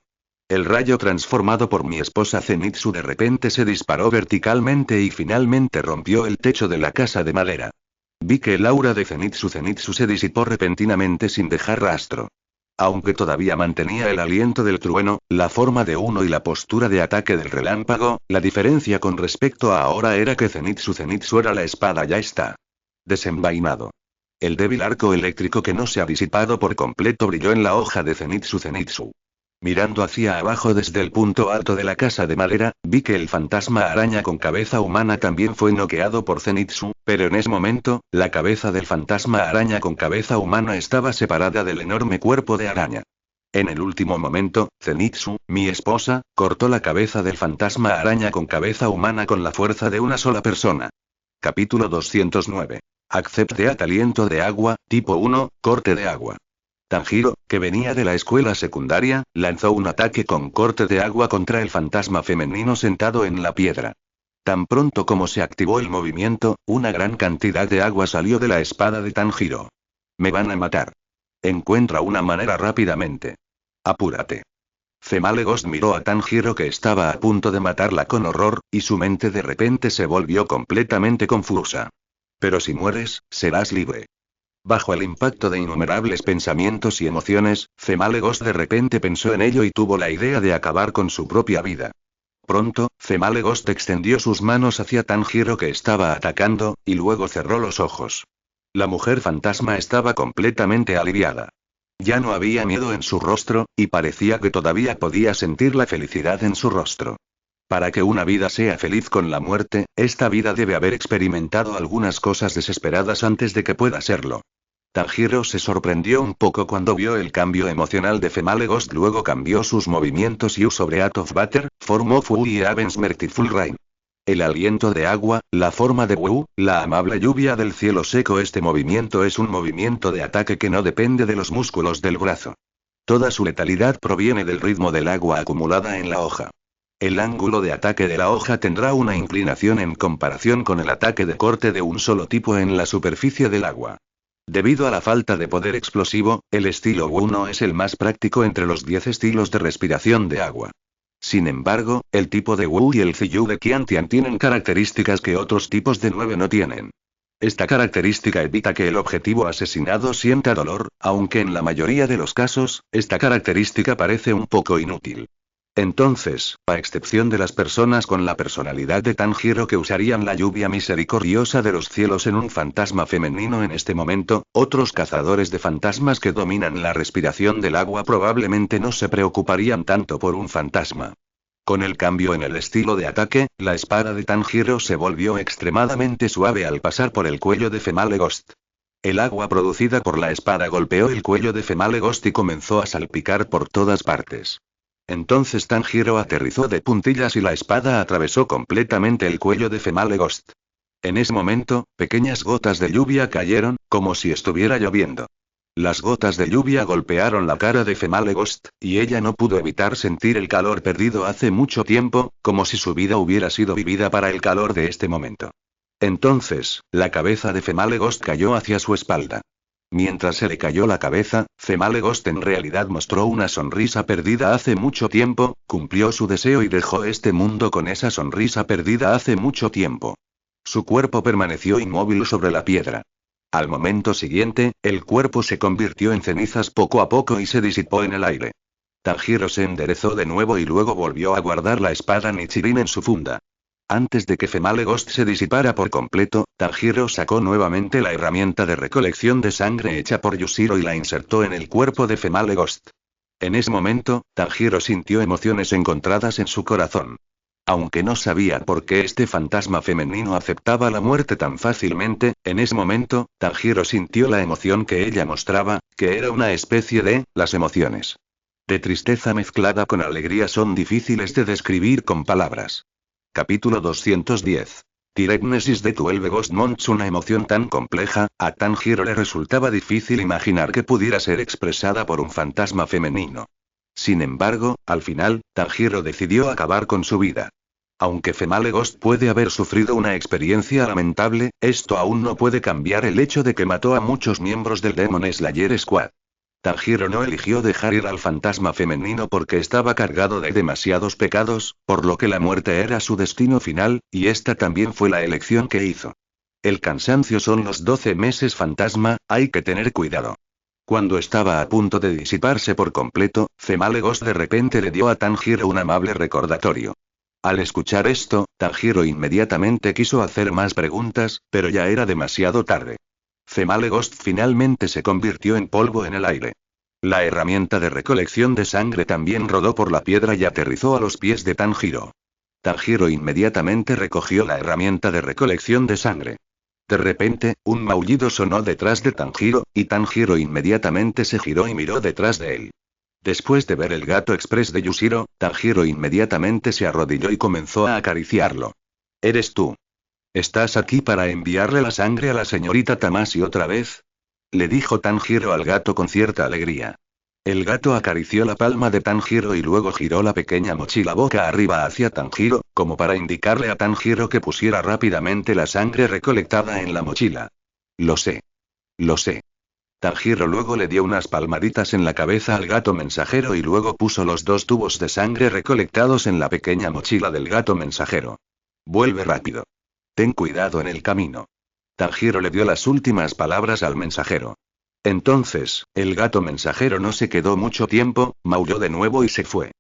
El rayo transformado por mi esposa Zenitsu de repente se disparó verticalmente y finalmente rompió el techo de la casa de madera. Vi que el aura de Zenitsu se disipó repentinamente sin dejar rastro. Aunque todavía mantenía el aliento del trueno, la forma de uno y la postura de ataque del relámpago, la diferencia con respecto a ahora era que Zenitsu era la espada ya está desenvainado. El débil arco eléctrico que no se ha disipado por completo brilló en la hoja de Zenitsu. Mirando hacia abajo desde el punto alto de la casa de madera, vi que el fantasma araña con cabeza humana también fue noqueado por Zenitsu, pero en ese momento, la cabeza del fantasma araña con cabeza humana estaba separada del enorme cuerpo de araña. En el último momento, Zenitsu, mi esposa, cortó la cabeza del fantasma araña con cabeza humana con la fuerza de una sola persona. Capítulo 209. Accepte aliento de agua, tipo 1, corte de agua. Tanjiro, que venía de la escuela secundaria, lanzó un ataque con corte de agua contra el fantasma femenino sentado en la piedra. Tan pronto como se activó el movimiento, una gran cantidad de agua salió de la espada de Tanjiro. Me van a matar. Encuentra una manera rápidamente. Apúrate. Female Ghost miró a Tanjiro que estaba a punto de matarla con horror, y su mente de repente se volvió completamente confusa. Pero si mueres, serás libre. Bajo el impacto de innumerables pensamientos y emociones, Female Ghost de repente pensó en ello y tuvo la idea de acabar con su propia vida. Pronto, Female Ghost extendió sus manos hacia Tanjiro que estaba atacando, y luego cerró los ojos. La mujer fantasma estaba completamente aliviada. Ya no había miedo en su rostro, y parecía que todavía podía sentir la felicidad en su rostro. Para que una vida sea feliz con la muerte, esta vida debe haber experimentado algunas cosas desesperadas antes de que pueda serlo. Tanjiro se sorprendió un poco cuando vio el cambio emocional de Female Ghost, luego cambió sus movimientos y usó Breath of Water, Form of Wu y Avenged Merciful Rain. El aliento de agua, la forma de Wu, la amable lluvia del cielo seco. Este movimiento es un movimiento de ataque que no depende de los músculos del brazo. Toda su letalidad proviene del ritmo del agua acumulada en la hoja. El ángulo de ataque de la hoja tendrá una inclinación en comparación con el ataque de corte de un solo tipo en la superficie del agua. Debido a la falta de poder explosivo, el estilo Wu no es el más práctico entre los 10 estilos de respiración de agua. Sin embargo, el tipo de Wu y el Ziyu de Qiantian tienen características que otros tipos de 9 no tienen. Esta característica evita que el objetivo asesinado sienta dolor, aunque en la mayoría de los casos, esta característica parece un poco inútil. Entonces, a excepción de las personas con la personalidad de Tanjiro que usarían la lluvia misericordiosa de los cielos en un fantasma femenino en este momento, otros cazadores de fantasmas que dominan la respiración del agua probablemente no se preocuparían tanto por un fantasma. Con el cambio en el estilo de ataque, la espada de Tanjiro se volvió extremadamente suave al pasar por el cuello de Female Ghost. El agua producida por la espada golpeó el cuello de Female Ghost y comenzó a salpicar por todas partes. Entonces Tanjiro aterrizó de puntillas y la espada atravesó completamente el cuello de Female Ghost. En ese momento, pequeñas gotas de lluvia cayeron, como si estuviera lloviendo. Las gotas de lluvia golpearon la cara de Female Ghost, y ella no pudo evitar sentir el calor perdido hace mucho tiempo, como si su vida hubiera sido vivida para el calor de este momento. Entonces, la cabeza de Female Ghost cayó hacia su espalda. Mientras se le cayó la cabeza, Female Ghost en realidad mostró una sonrisa perdida hace mucho tiempo, cumplió su deseo y dejó este mundo con esa sonrisa perdida hace mucho tiempo. Su cuerpo permaneció inmóvil sobre la piedra. Al momento siguiente, el cuerpo se convirtió en cenizas poco a poco y se disipó en el aire. Tanjiro se enderezó de nuevo y luego volvió a guardar la espada Nichirin en su funda. Antes de que Female Ghost se disipara por completo, Tanjiro sacó nuevamente la herramienta de recolección de sangre hecha por Yushiro y la insertó en el cuerpo de Female Ghost. En ese momento, Tanjiro sintió emociones encontradas en su corazón. Aunque no sabía por qué este fantasma femenino aceptaba la muerte tan fácilmente, en ese momento, Tanjiro sintió la emoción que ella mostraba, que era una especie de, las emociones de tristeza mezclada con alegría son difíciles de describir con palabras. Capítulo 210. Tirednesis de 12 Ghost Months. Una emoción tan compleja, a Tanjiro le resultaba difícil imaginar que pudiera ser expresada por un fantasma femenino. Sin embargo, al final, Tanjiro decidió acabar con su vida. Aunque Female Ghost puede haber sufrido una experiencia lamentable, esto aún no puede cambiar el hecho de que mató a muchos miembros del Demon Slayer Squad. Tanjiro no eligió dejar ir al fantasma femenino porque estaba cargado de demasiados pecados, por lo que la muerte era su destino final, y esta también fue la elección que hizo. El cansancio son los 12 meses fantasma, hay que tener cuidado. Cuando estaba a punto de disiparse por completo, Female Ghost de repente le dio a Tanjiro un amable recordatorio. Al escuchar esto, Tanjiro inmediatamente quiso hacer más preguntas, pero ya era demasiado tarde. Female Ghost finalmente se convirtió en polvo en el aire. La herramienta de recolección de sangre también rodó por la piedra y aterrizó a los pies de Tanjiro. Tanjiro inmediatamente recogió la herramienta de recolección de sangre. De repente, un maullido sonó detrás de Tanjiro, y Tanjiro inmediatamente se giró y miró detrás de él. Después de ver el gato express de Yushiro, Tanjiro inmediatamente se arrodilló y comenzó a acariciarlo. ¿Eres tú? ¿Estás aquí para enviarle la sangre a la señorita Tamasi otra vez? Le dijo Tanjiro al gato con cierta alegría. El gato acarició la palma de Tanjiro y luego giró la pequeña mochila boca arriba hacia Tanjiro, como para indicarle a Tanjiro que pusiera rápidamente la sangre recolectada en la mochila. Lo sé. Lo sé. Tanjiro luego le dio unas palmaditas en la cabeza al gato mensajero y luego puso los 2 tubos de sangre recolectados en la pequeña mochila del gato mensajero. Vuelve rápido. Ten cuidado en el camino. Tanjiro le dio las últimas palabras al mensajero. Entonces, el gato mensajero no se quedó mucho tiempo, maulló de nuevo y se fue.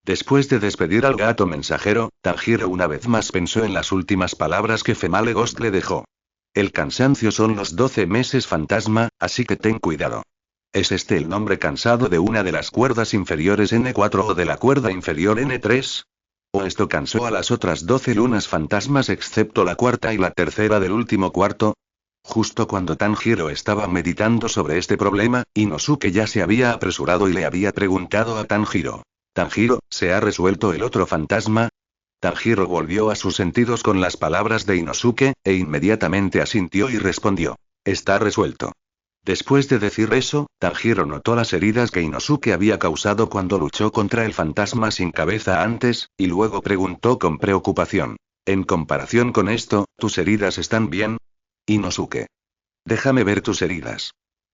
Después de despedir al gato mensajero, Tanjiro una vez más pensó en las últimas palabras que Female Ghost le dejó. El cansancio son los 12 meses fantasma, así que ten cuidado. ¿Es este el nombre cansado de una de las cuerdas inferiores N4 o de la cuerda inferior N3? ¿O esto cansó a las otras 12 lunas fantasmas excepto la cuarta y la tercera del último cuarto? Justo cuando Tanjiro estaba meditando sobre este problema, Inosuke ya se había apresurado y le había preguntado a Tanjiro. Tanjiro, ¿se ha resuelto el otro fantasma? Tanjiro volvió a sus sentidos con las palabras de Inosuke, e inmediatamente asintió y respondió. Está resuelto. Después de decir eso, Tanjiro notó las heridas que Inosuke había causado cuando luchó contra el fantasma sin cabeza antes, y luego preguntó con preocupación. En comparación con esto, ¿tus heridas están bien? Inosuke. Déjame ver tus heridas.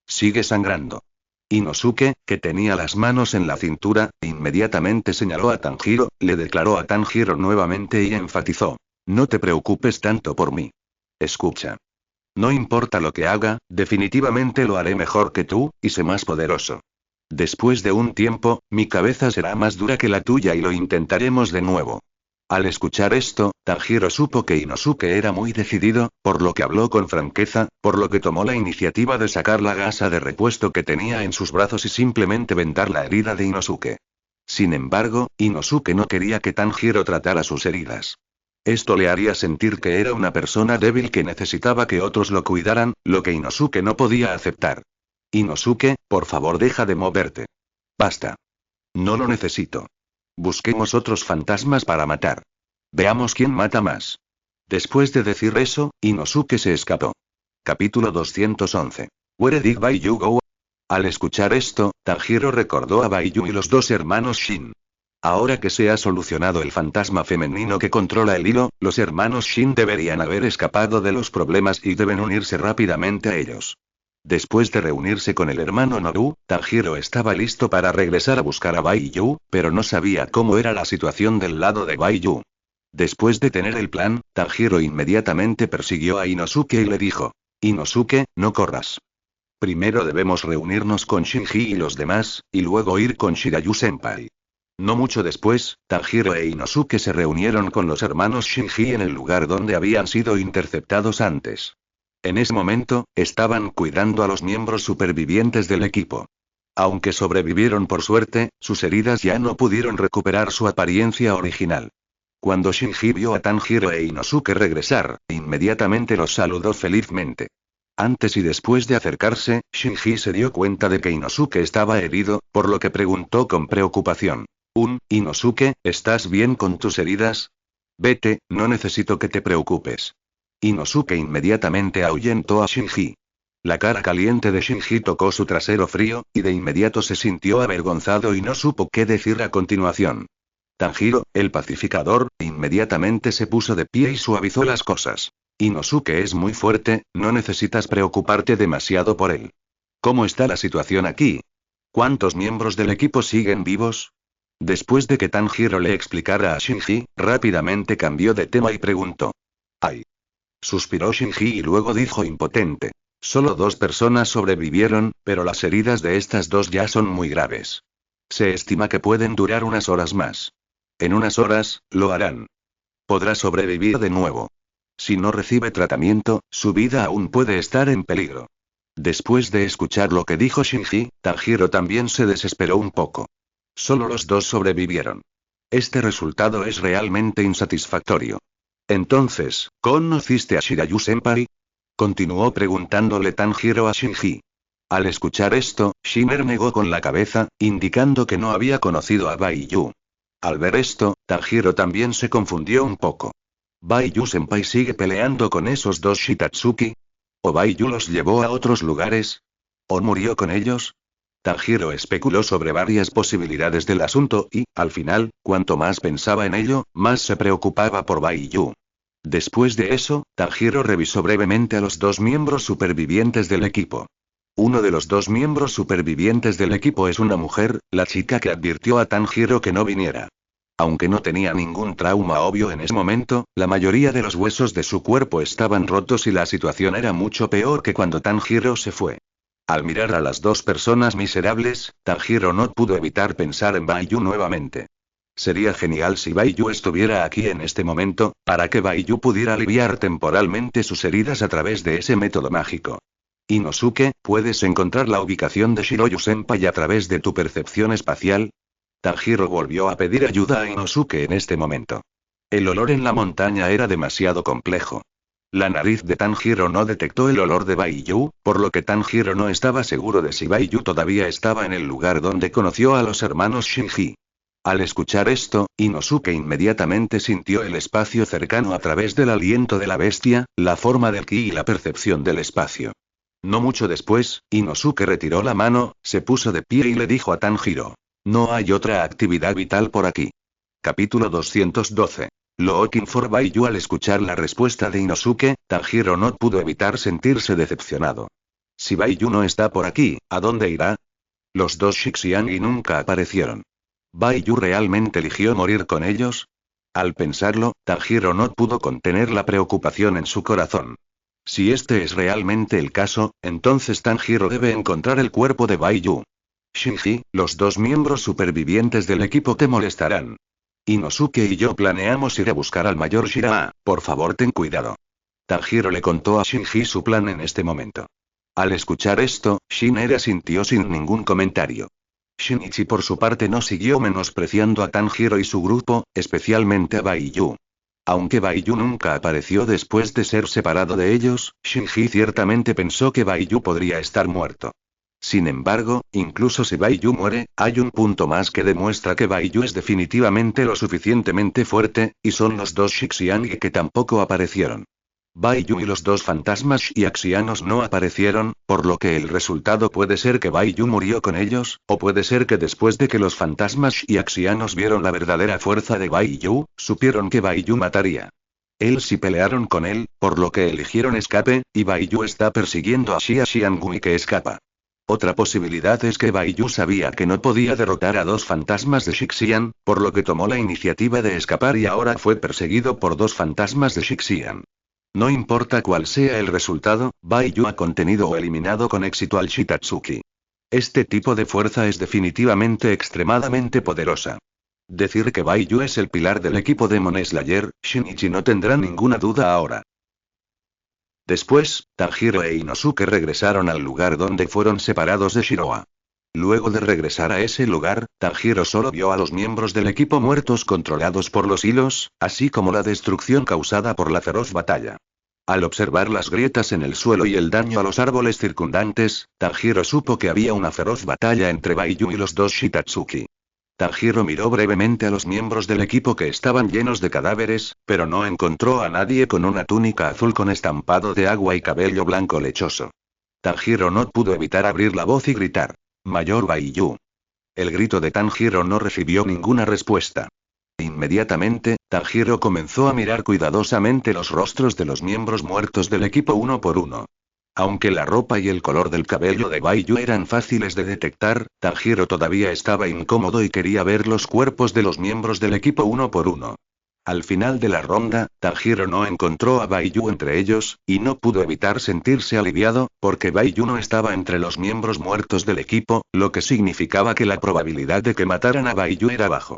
Sigue sangrando. Inosuke, que tenía las manos en la cintura, inmediatamente señaló a Tanjiro, le declaró a Tanjiro nuevamente y enfatizó. No te preocupes tanto por mí. Escucha. No importa lo que haga, definitivamente lo haré mejor que tú, y sé más poderoso. Después de un tiempo, mi cabeza será más dura que la tuya y lo intentaremos de nuevo. Al escuchar esto, Tanjiro supo que Inosuke era muy decidido, por lo que habló con franqueza, por lo que tomó la iniciativa de sacar la gasa de repuesto que tenía en sus brazos y simplemente vendar la herida de Inosuke. Sin embargo, Inosuke no quería que Tanjiro tratara sus heridas. Esto le haría sentir que era una persona débil que necesitaba que otros lo cuidaran, lo que Inosuke no podía aceptar. Inosuke, por favor deja de moverte. Basta. No lo necesito. Busquemos otros fantasmas para matar. Veamos quién mata más. Después de decir eso, Inosuke se escapó. Capítulo 211. Where did Baiyu go? Al escuchar esto, Tanjiro recordó a Baiyu y los 2 hermanos Shin. Ahora que se ha solucionado el fantasma femenino que controla el hilo, los hermanos Shin deberían haber escapado de los problemas y deben unirse rápidamente a ellos. Después de reunirse con el hermano Noru, Tanjiro estaba listo para regresar a buscar a Baiyu, pero no sabía cómo era la situación del lado de Baiyu. Después de tener el plan, Tanjiro inmediatamente persiguió a Inosuke y le dijo. Inosuke, no corras. Primero debemos reunirnos con Shinji y los demás, y luego ir con Shirayu-senpai. No mucho después, Tanjiro e Inosuke se reunieron con los hermanos Shinji en el lugar donde habían sido interceptados antes. En ese momento, estaban cuidando a los miembros supervivientes del equipo. Aunque sobrevivieron por suerte, sus heridas ya no pudieron recuperar su apariencia original. Cuando Shinji vio a Tanjiro e Inosuke regresar, inmediatamente los saludó felizmente. Antes y después de acercarse, Shinji se dio cuenta de que Inosuke estaba herido, por lo que preguntó con preocupación. Inosuke, ¿estás bien con tus heridas? Vete, no necesito que te preocupes. Inosuke inmediatamente ahuyentó a Shinji. La cara caliente de Shinji tocó su trasero frío, y de inmediato se sintió avergonzado y no supo qué decir a continuación. Tanjiro, el pacificador, inmediatamente se puso de pie y suavizó las cosas. Inosuke es muy fuerte, no necesitas preocuparte demasiado por él. ¿Cómo está la situación aquí? ¿Cuántos miembros del equipo siguen vivos? Después de que Tanjiro le explicara a Shinji, rápidamente cambió de tema y preguntó. ¡Ay! Suspiró Shinji y luego dijo impotente. Solo 2 personas sobrevivieron, pero las heridas de estas 2 ya son muy graves. Se estima que pueden durar unas horas más. En unas horas, lo harán. Podrá sobrevivir de nuevo. Si no recibe tratamiento, su vida aún puede estar en peligro. Después de escuchar lo que dijo Shinji, Tanjiro también se desesperó un poco. Solo los 2 sobrevivieron. Este resultado es realmente insatisfactorio. Entonces, ¿conociste a Shirayu-senpai? Continuó preguntándole Tanjiro a Shinji. Al escuchar esto, Shiner negó con la cabeza, indicando que no había conocido a Baiyu. Al ver esto, Tanjiro también se confundió un poco. ¿Baiyu-senpai sigue peleando con esos 2 Shitatsuki? ¿O Baiyu los llevó a otros lugares? ¿O murió con ellos? Tanjiro especuló sobre varias posibilidades del asunto y, al final, cuanto más pensaba en ello, más se preocupaba por Baiyu. Después de eso, Tanjiro revisó brevemente a los 2 miembros supervivientes del equipo. Uno de los 2 miembros supervivientes del equipo es una mujer, la chica que advirtió a Tanjiro que no viniera. Aunque no tenía ningún trauma obvio en ese momento, la mayoría de los huesos de su cuerpo estaban rotos y la situación era mucho peor que cuando Tanjiro se fue. Al mirar a las 2 personas miserables, Tanjiro no pudo evitar pensar en Baiyu nuevamente. Sería genial si Baiyu estuviera aquí en este momento, para que Baiyu pudiera aliviar temporalmente sus heridas a través de ese método mágico. Inosuke, ¿puedes encontrar la ubicación de Shiroyu-senpai a través de tu percepción espacial? Tanjiro volvió a pedir ayuda a Inosuke en este momento. El olor en la montaña era demasiado complejo. La nariz de Tanjiro no detectó el olor de Baiyu, por lo que Tanjiro no estaba seguro de si Baiyu todavía estaba en el lugar donde conoció a los hermanos Shinji. Al escuchar esto, Inosuke inmediatamente sintió el espacio cercano a través del aliento de la bestia, la forma del ki y la percepción del espacio. No mucho después, Inosuke retiró la mano, se puso de pie y le dijo a Tanjiro: no hay otra actividad vital por aquí. Capítulo 212. Looking for Baiyu. Al escuchar la respuesta de Inosuke, Tanjiro no pudo evitar sentirse decepcionado. Si Baiyu no está por aquí, ¿a dónde irá? Los 2 Shixiangi nunca aparecieron. ¿Baiyu realmente eligió morir con ellos? Al pensarlo, Tanjiro no pudo contener la preocupación en su corazón. Si este es realmente el caso, entonces Tanjiro debe encontrar el cuerpo de Baiyu. Shinji, los 2 miembros supervivientes del equipo te molestarán. Inosuke y yo planeamos ir a buscar al mayor Shiraa, por favor ten cuidado. Tanjiro le contó a Shinji su plan en este momento. Al escuchar esto, Shinera asintió sin ningún comentario. Shinichi por su parte no siguió menospreciando a Tanjiro y su grupo, especialmente a Baiyu. Aunque Baiyu nunca apareció después de ser separado de ellos, Shinji ciertamente pensó que Baiyu podría estar muerto. Sin embargo, incluso si Baiyu muere, hay un punto más que demuestra que Baiyu es definitivamente lo suficientemente fuerte, y son los 2 Shixiangi que tampoco aparecieron. Baiyu y los 2 fantasmas shiaxianos no aparecieron, por lo que el resultado puede ser que Baiyu murió con ellos, o puede ser que después de que los fantasmas shiaxianos vieron la verdadera fuerza de Baiyu, supieron que Baiyu mataría. Él sí pelearon con él, por lo que eligieron escape, y Baiyu está persiguiendo a Xia Xiangui que escapa. Otra posibilidad es que Baiyu sabía que no podía derrotar a 2 fantasmas de Shixian, por lo que tomó la iniciativa de escapar y ahora fue perseguido por 2 fantasmas de Shixian. No importa cuál sea el resultado, Baiyu ha contenido o eliminado con éxito al Shitatsuki. Este tipo de fuerza es definitivamente extremadamente poderosa. Decir que Baiyu es el pilar del equipo Demon Slayer, Shinichi no tendrá ninguna duda ahora. Después, Tanjiro e Inosuke regresaron al lugar donde fueron separados de Shiroa. Luego de regresar a ese lugar, Tanjiro solo vio a los miembros del equipo muertos controlados por los hilos, así como la destrucción causada por la feroz batalla. Al observar las grietas en el suelo y el daño a los árboles circundantes, Tanjiro supo que había una feroz batalla entre Baiyu y los 2 Shitatsuki. Tanjiro miró brevemente a los miembros del equipo que estaban llenos de cadáveres, pero no encontró a nadie con una túnica azul con estampado de agua y cabello blanco lechoso. Tanjiro no pudo evitar abrir la voz y gritar: «Mayor Baiyu». El grito de Tanjiro no recibió ninguna respuesta. Inmediatamente, Tanjiro comenzó a mirar cuidadosamente los rostros de los miembros muertos del equipo uno por uno. Aunque la ropa y el color del cabello de Baiyu eran fáciles de detectar, Tanjiro todavía estaba incómodo y quería ver los cuerpos de los miembros del equipo uno por uno. Al final de la ronda, Tanjiro no encontró a Baiyu entre ellos, y no pudo evitar sentirse aliviado, porque Baiyu no estaba entre los miembros muertos del equipo, lo que significaba que la probabilidad de que mataran a Baiyu era bajo.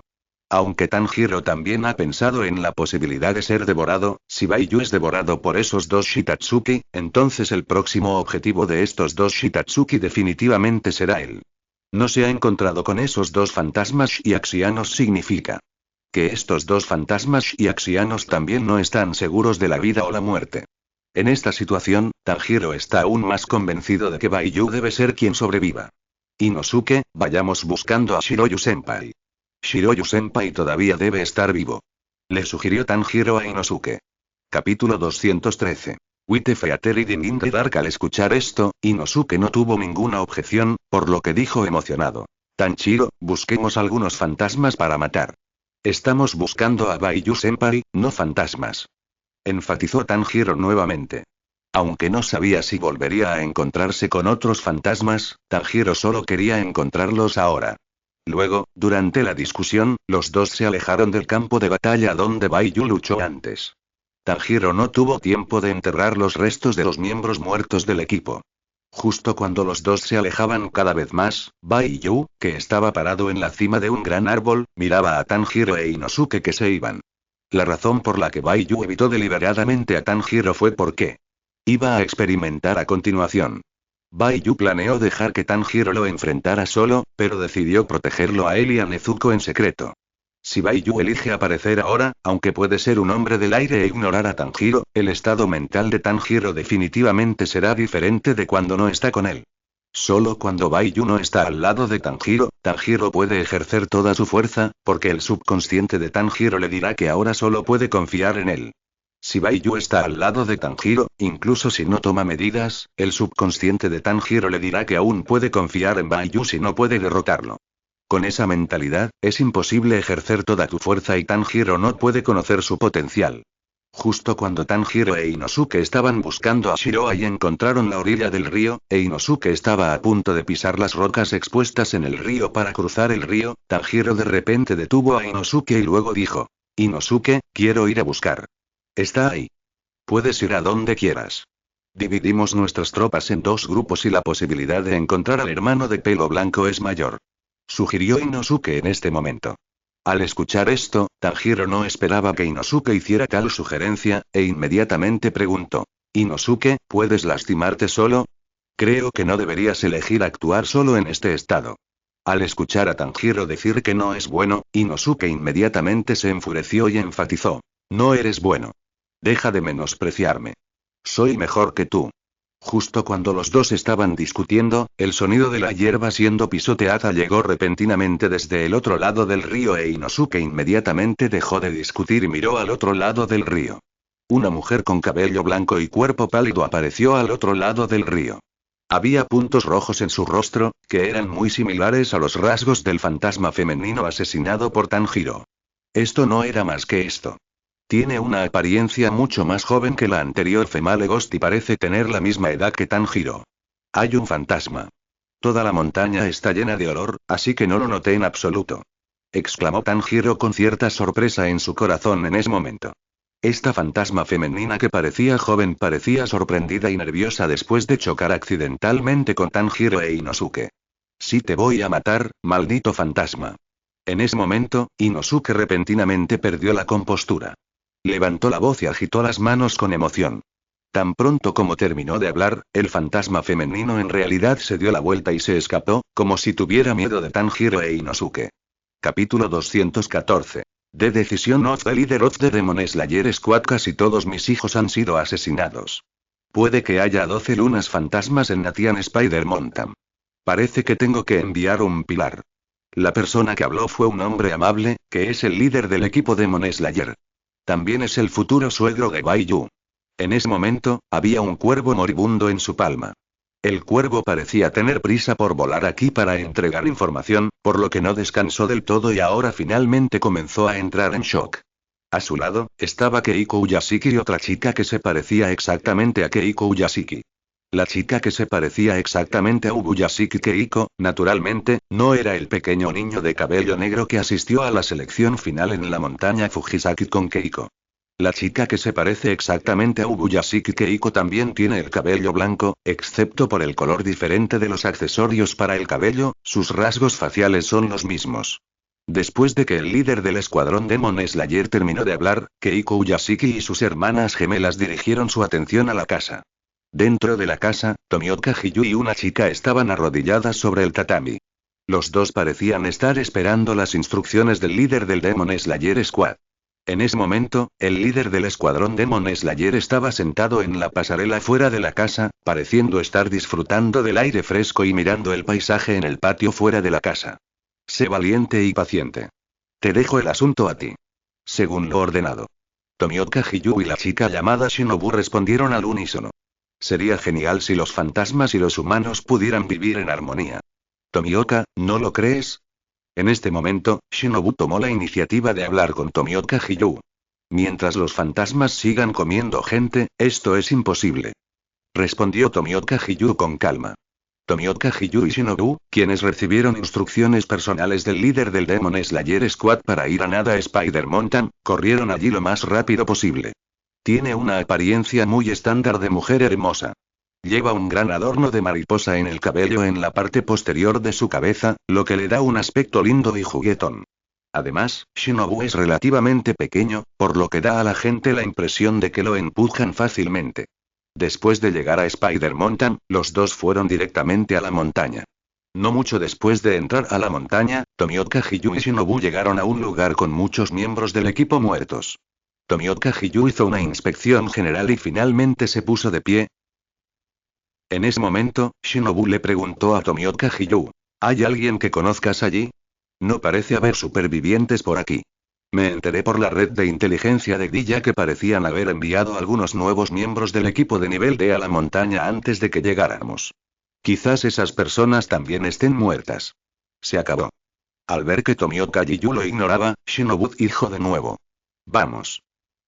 Aunque Tanjiro también ha pensado en la posibilidad de ser devorado, si Baiyu es devorado por esos dos Shitatsuki, entonces el próximo objetivo de estos dos Shitatsuki definitivamente será él. No se ha encontrado con esos dos fantasmas shiaxianos significa que estos dos fantasmas shiaxianos también no están seguros de la vida o la muerte. En esta situación, Tanjiro está aún más convencido de que Baiyu debe ser quien sobreviva. Inosuke, vayamos buscando a Shiroyu-senpai. Shiroyu-senpai todavía debe estar vivo. Le sugirió Tanjiro a Inosuke. Capítulo 213. Wite Feather Reading in the Dark. Al escuchar esto, Inosuke no tuvo ninguna objeción, por lo que dijo emocionado. Tanjiro, busquemos algunos fantasmas para matar. Estamos buscando a Baiyu-senpai, no fantasmas. Enfatizó Tanjiro nuevamente. Aunque no sabía si volvería a encontrarse con otros fantasmas, Tanjiro solo quería encontrarlos ahora. Luego, durante la discusión, los dos se alejaron del campo de batalla donde Baiyu luchó antes. Tanjiro no tuvo tiempo de enterrar los restos de los miembros muertos del equipo. Justo cuando los dos se alejaban cada vez más, Baiyu, que estaba parado en la cima de un gran árbol, miraba a Tanjiro e Inosuke que se iban. La razón por la que Baiyu evitó deliberadamente a Tanjiro fue porque iba a experimentar a continuación. Baiyu planeó dejar que Tanjiro lo enfrentara solo, pero decidió protegerlo a él y a Nezuko en secreto. Si Baiyu elige aparecer ahora, aunque puede ser un hombre del aire e ignorar a Tanjiro, el estado mental de Tanjiro definitivamente será diferente de cuando no está con él. Solo cuando Baiyu no está al lado de Tanjiro, Tanjiro puede ejercer toda su fuerza, porque el subconsciente de Tanjiro le dirá que ahora solo puede confiar en él. Si Baiyu está al lado de Tanjiro, incluso si no toma medidas, el subconsciente de Tanjiro le dirá que aún puede confiar en Baiyu si no puede derrotarlo. Con esa mentalidad, es imposible ejercer toda tu fuerza y Tanjiro no puede conocer su potencial. Justo cuando Tanjiro e Inosuke estaban buscando a Shiroa y encontraron la orilla del río, e Inosuke estaba a punto de pisar las rocas expuestas en el río para cruzar el río, Tanjiro de repente detuvo a Inosuke y luego dijo: Inosuke, quiero ir a buscar. Está ahí. Puedes ir a donde quieras. Dividimos nuestras tropas en dos grupos y la posibilidad de encontrar al hermano de pelo blanco es mayor. Sugirió Inosuke en este momento. Al escuchar esto, Tanjiro no esperaba que Inosuke hiciera tal sugerencia, e inmediatamente preguntó: Inosuke, ¿puedes lastimarte solo? Creo que no deberías elegir actuar solo en este estado. Al escuchar a Tanjiro decir que no es bueno, Inosuke inmediatamente se enfureció y enfatizó: No eres bueno. Deja de menospreciarme. Soy mejor que tú. Justo cuando los dos estaban discutiendo, el sonido de la hierba siendo pisoteada llegó repentinamente desde el otro lado del río e Inosuke inmediatamente dejó de discutir y miró al otro lado del río. Una mujer con cabello blanco y cuerpo pálido apareció al otro lado del río. Había puntos rojos en su rostro, que eran muy similares a los rasgos del fantasma femenino asesinado por Tanjiro. Esto no era más que esto. Tiene una apariencia mucho más joven que la anterior Female Ghost y parece tener la misma edad que Tanjiro. Hay un fantasma. Toda la montaña está llena de olor, así que no lo noté en absoluto. Exclamó Tanjiro con cierta sorpresa en su corazón en ese momento. Esta fantasma femenina que parecía joven parecía sorprendida y nerviosa después de chocar accidentalmente con Tanjiro e Inosuke. Sí te voy a matar, maldito fantasma. En ese momento, Inosuke repentinamente perdió la compostura. Levantó la voz y agitó las manos con emoción. Tan pronto como terminó de hablar, el fantasma femenino en realidad se dio la vuelta y se escapó, como si tuviera miedo de Tanjiro e Inosuke. Capítulo 214. The Decision of the Leader of the Demon Slayer Squad. Casi todos mis hijos han sido asesinados. Puede que haya 12 lunas fantasmas en Natian Spider Mountain. Parece que tengo que enviar un pilar. La persona que habló fue un hombre amable, que es el líder del equipo Demon Slayer. También es el futuro suegro de Baiyu. En ese momento, había un cuervo moribundo en su palma. El cuervo parecía tener prisa por volar aquí para entregar información, por lo que no descansó del todo y ahora finalmente comenzó a entrar en shock. A su lado, estaba Keiko Uyashiki y otra chica que se parecía exactamente a Keiko Uyashiki. La chica que se parecía exactamente a Ubuyashiki Keiko, naturalmente, no era el pequeño niño de cabello negro que asistió a la selección final en la montaña Fujisaki con Keiko. La chica que se parece exactamente a Ubuyashiki Keiko también tiene el cabello blanco, excepto por el color diferente de los accesorios para el cabello, sus rasgos faciales son los mismos. Después de que el líder del escuadrón Demon Slayer terminó de hablar, Keiko Uyashiki y sus hermanas gemelas dirigieron su atención a la casa. Dentro de la casa, Tomioka Hiyu y una chica estaban arrodilladas sobre el tatami. Los dos parecían estar esperando las instrucciones del líder del Demon Slayer Squad. En ese momento, el líder del escuadrón Demon Slayer estaba sentado en la pasarela fuera de la casa, pareciendo estar disfrutando del aire fresco y mirando el paisaje en el patio fuera de la casa. Sé valiente y paciente. Te dejo el asunto a ti. Según lo ordenado. Tomioka Hiyu y la chica llamada Shinobu respondieron al unísono. Sería genial si los fantasmas y los humanos pudieran vivir en armonía. Tomioka, ¿no lo crees? En este momento, Shinobu tomó la iniciativa de hablar con Tomioka Hiyu. Mientras los fantasmas sigan comiendo gente, esto es imposible. Respondió Tomioka Hiyu con calma. Tomioka Hiyu y Shinobu, quienes recibieron instrucciones personales del líder del Demon Slayer Squad para ir a Nada Spider Mountain, corrieron allí lo más rápido posible. Tiene una apariencia muy estándar de mujer hermosa. Lleva un gran adorno de mariposa en el cabello en la parte posterior de su cabeza, lo que le da un aspecto lindo y juguetón. Además, Shinobu es relativamente pequeño, por lo que da a la gente la impresión de que lo empujan fácilmente. Después de llegar a Spider Mountain, los dos fueron directamente a la montaña. No mucho después de entrar a la montaña, Tomioka Hiyu y Shinobu llegaron a un lugar con muchos miembros del equipo muertos. Tomioka Hiyu hizo una inspección general y finalmente se puso de pie. En ese momento, Shinobu le preguntó a Tomioka Hiyu, ¿hay alguien que conozcas allí? No parece haber supervivientes por aquí. Me enteré por la red de inteligencia de Guilla que parecían haber enviado algunos nuevos miembros del equipo de nivel D a la montaña antes de que llegáramos. Quizás esas personas también estén muertas. Se acabó. Al ver que Tomioka Hiyu lo ignoraba, Shinobu dijo de nuevo. Vamos.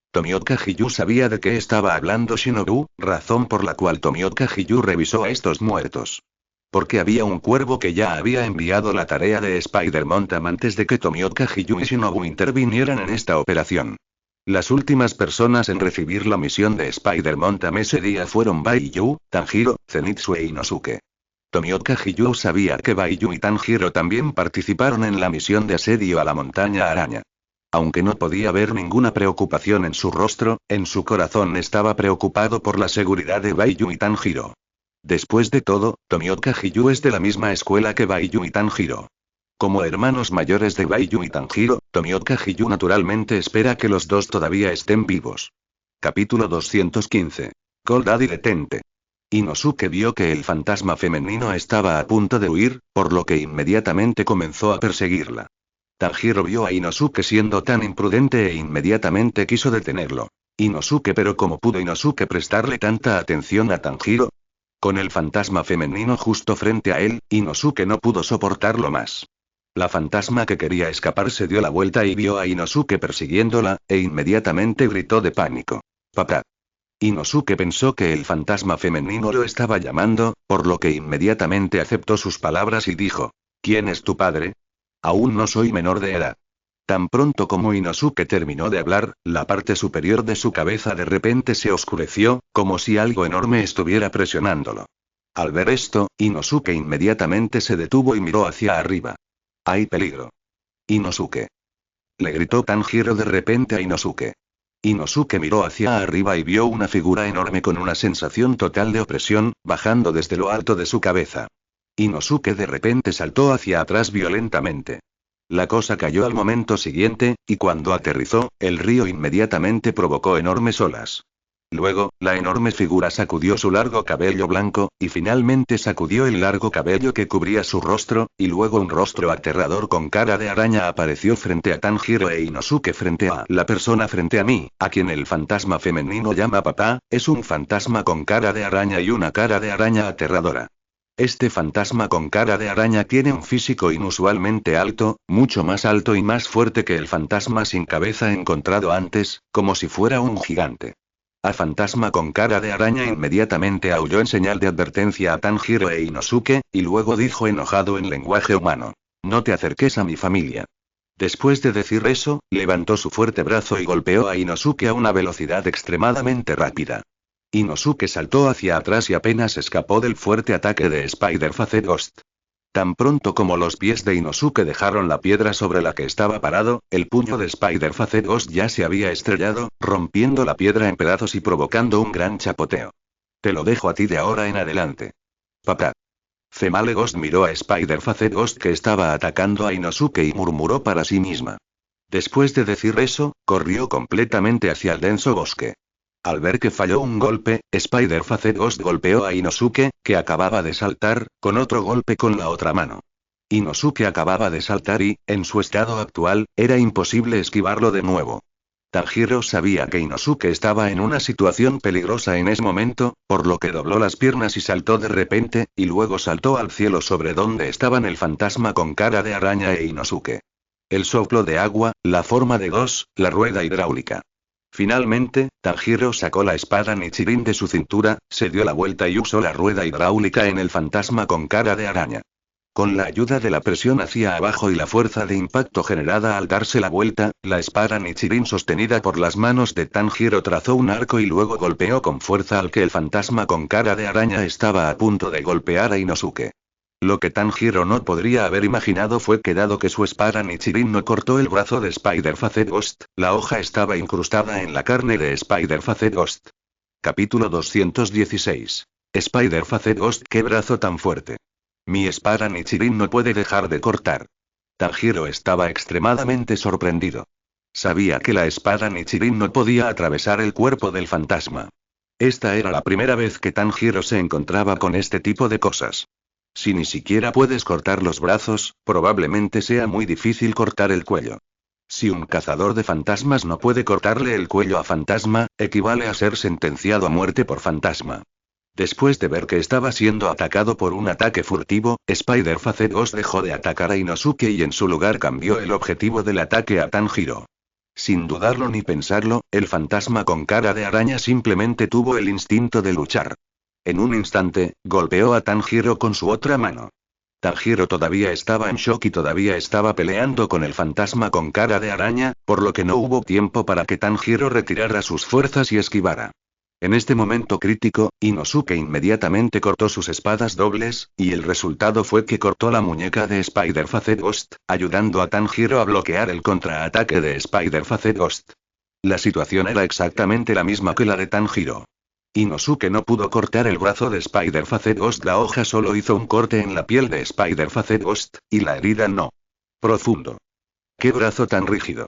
Tomioka Hiyu sabía de qué estaba hablando Shinobu, razón por la cual Tomioka Hiyu revisó a estos muertos. Porque había un cuervo que ya había enviado la tarea de Spider Mountain antes de que Tomioka Hiyu y Shinobu intervinieran en esta operación. Las últimas personas en recibir la misión de Spider Mountain ese día fueron Baiyu, Tanjiro, Zenitsu e Inosuke. Tomioka Hiyu sabía que Baiyu y Tanjiro también participaron en la misión de asedio a la montaña araña. Aunque no podía ver ninguna preocupación en su rostro, en su corazón estaba preocupado por la seguridad de Baiyu y Tanjiro. Después de todo, Tomioka Hiyu es de la misma escuela que Baiyu y Tanjiro. Como hermanos mayores de Baiyu y Tanjiro, Tomioka Hiyu naturalmente espera que los dos todavía estén vivos. Capítulo 215. Cold Daddy detente. Inosuke vio que el fantasma femenino estaba a punto de huir, por lo que inmediatamente comenzó a perseguirla. Tanjiro vio a Inosuke siendo tan imprudente e inmediatamente quiso detenerlo. Inosuke, pero ¿cómo pudo Inosuke prestarle tanta atención a Tanjiro? Con el fantasma femenino justo frente a él, Inosuke no pudo soportarlo más. La fantasma que quería escapar se dio la vuelta y vio a Inosuke persiguiéndola, e inmediatamente gritó de pánico. ¡Papá! Inosuke pensó que el fantasma femenino lo estaba llamando, por lo que inmediatamente aceptó sus palabras y dijo: ¿Quién es tu padre? Aún no soy menor de edad. Tan pronto como Inosuke terminó de hablar, la parte superior de su cabeza de repente se oscureció, como si algo enorme estuviera presionándolo. Al ver esto, Inosuke inmediatamente se detuvo y miró hacia arriba. ¡Hay peligro! Inosuke. Le gritó Tanjiro de repente a Inosuke. Inosuke miró hacia arriba y vio una figura enorme con una sensación total de opresión, bajando desde lo alto de su cabeza. Inosuke de repente saltó hacia atrás violentamente. La cosa cayó al momento siguiente, y cuando aterrizó, el río inmediatamente provocó enormes olas. Luego, la enorme figura sacudió su largo cabello blanco, y finalmente sacudió el largo cabello que cubría su rostro, y luego un rostro aterrador con cara de araña apareció frente a Tanjiro e Inosuke frente a la persona frente a mí, a quien el fantasma femenino llama papá, es un fantasma con cara de araña y una cara de araña aterradora. Este fantasma con cara de araña tiene un físico inusualmente alto, mucho más alto y más fuerte que el fantasma sin cabeza encontrado antes, como si fuera un gigante. A fantasma con cara de araña inmediatamente aulló en señal de advertencia a Tanjiro e Inosuke, y luego dijo enojado en lenguaje humano: no te acerques a mi familia. Después de decir eso, levantó su fuerte brazo y golpeó a Inosuke a una velocidad extremadamente rápida. Inosuke saltó hacia atrás y apenas escapó del fuerte ataque de Spider-Faced Ghost. Tan pronto como los pies de Inosuke dejaron la piedra sobre la que estaba parado, el puño de Spider-Faced Ghost ya se había estrellado, rompiendo la piedra en pedazos y provocando un gran chapoteo. Te lo dejo a ti de ahora en adelante. Papá. Female Ghost miró a Spider-Faced Ghost que estaba atacando a Inosuke y murmuró para sí misma. Después de decir eso, corrió completamente hacia el denso bosque. Al ver que falló un golpe, Spider-Faced Ghost golpeó a Inosuke, que acababa de saltar, con otro golpe con la otra mano. Inosuke acababa de saltar y, en su estado actual, era imposible esquivarlo de nuevo. Tanjiro sabía que Inosuke estaba en una situación peligrosa en ese momento, por lo que dobló las piernas y saltó de repente, y luego saltó al cielo sobre donde estaban el fantasma con cara de araña e Inosuke. El soplo de agua, la forma de Ghost, la rueda hidráulica. Finalmente, Tanjiro sacó la espada Nichirin de su cintura, se dio la vuelta y usó la rueda hidráulica en el fantasma con cara de araña. Con la ayuda de la presión hacia abajo y la fuerza de impacto generada al darse la vuelta, la espada Nichirin sostenida por las manos de Tanjiro trazó un arco y luego golpeó con fuerza al que el fantasma con cara de araña estaba a punto de golpear a Inosuke. Lo que Tanjiro no podría haber imaginado fue que dado que su espada Nichirin no cortó el brazo de Spider-Faced Ghost, la hoja estaba incrustada en la carne de Spider-Faced Ghost. Capítulo 216. Spider-Faced Ghost, qué brazo tan fuerte. Mi espada Nichirin no puede dejar de cortar. Tanjiro estaba extremadamente sorprendido. Sabía que la espada Nichirin no podía atravesar el cuerpo del fantasma. Esta era la primera vez que Tanjiro se encontraba con este tipo de cosas. Si ni siquiera puedes cortar los brazos, probablemente sea muy difícil cortar el cuello. Si un cazador de fantasmas no puede cortarle el cuello a fantasma, equivale a ser sentenciado a muerte por fantasma. Después de ver que estaba siendo atacado por un ataque furtivo, Spider-Faced Ghost dejó de atacar a Inosuke y en su lugar cambió el objetivo del ataque a Tanjiro. Sin dudarlo ni pensarlo, el fantasma con cara de araña simplemente tuvo el instinto de luchar. En un instante, golpeó a Tanjiro con su otra mano. Tanjiro todavía estaba en shock y todavía estaba peleando con el fantasma con cara de araña, por lo que no hubo tiempo para que Tanjiro retirara sus fuerzas y esquivara. En este momento crítico, Inosuke inmediatamente cortó sus espadas dobles, y el resultado fue que cortó la muñeca de Spider-Faced Ghost, ayudando a Tanjiro a bloquear el contraataque de Spider-Faced Ghost. La situación era exactamente la misma que la de Tanjiro. Inosuke no pudo cortar el brazo de Spider-Faced Ghost, la hoja solo hizo un corte en la piel de Spider-Faced Ghost, y la herida no. Profundo. ¡Qué brazo tan rígido!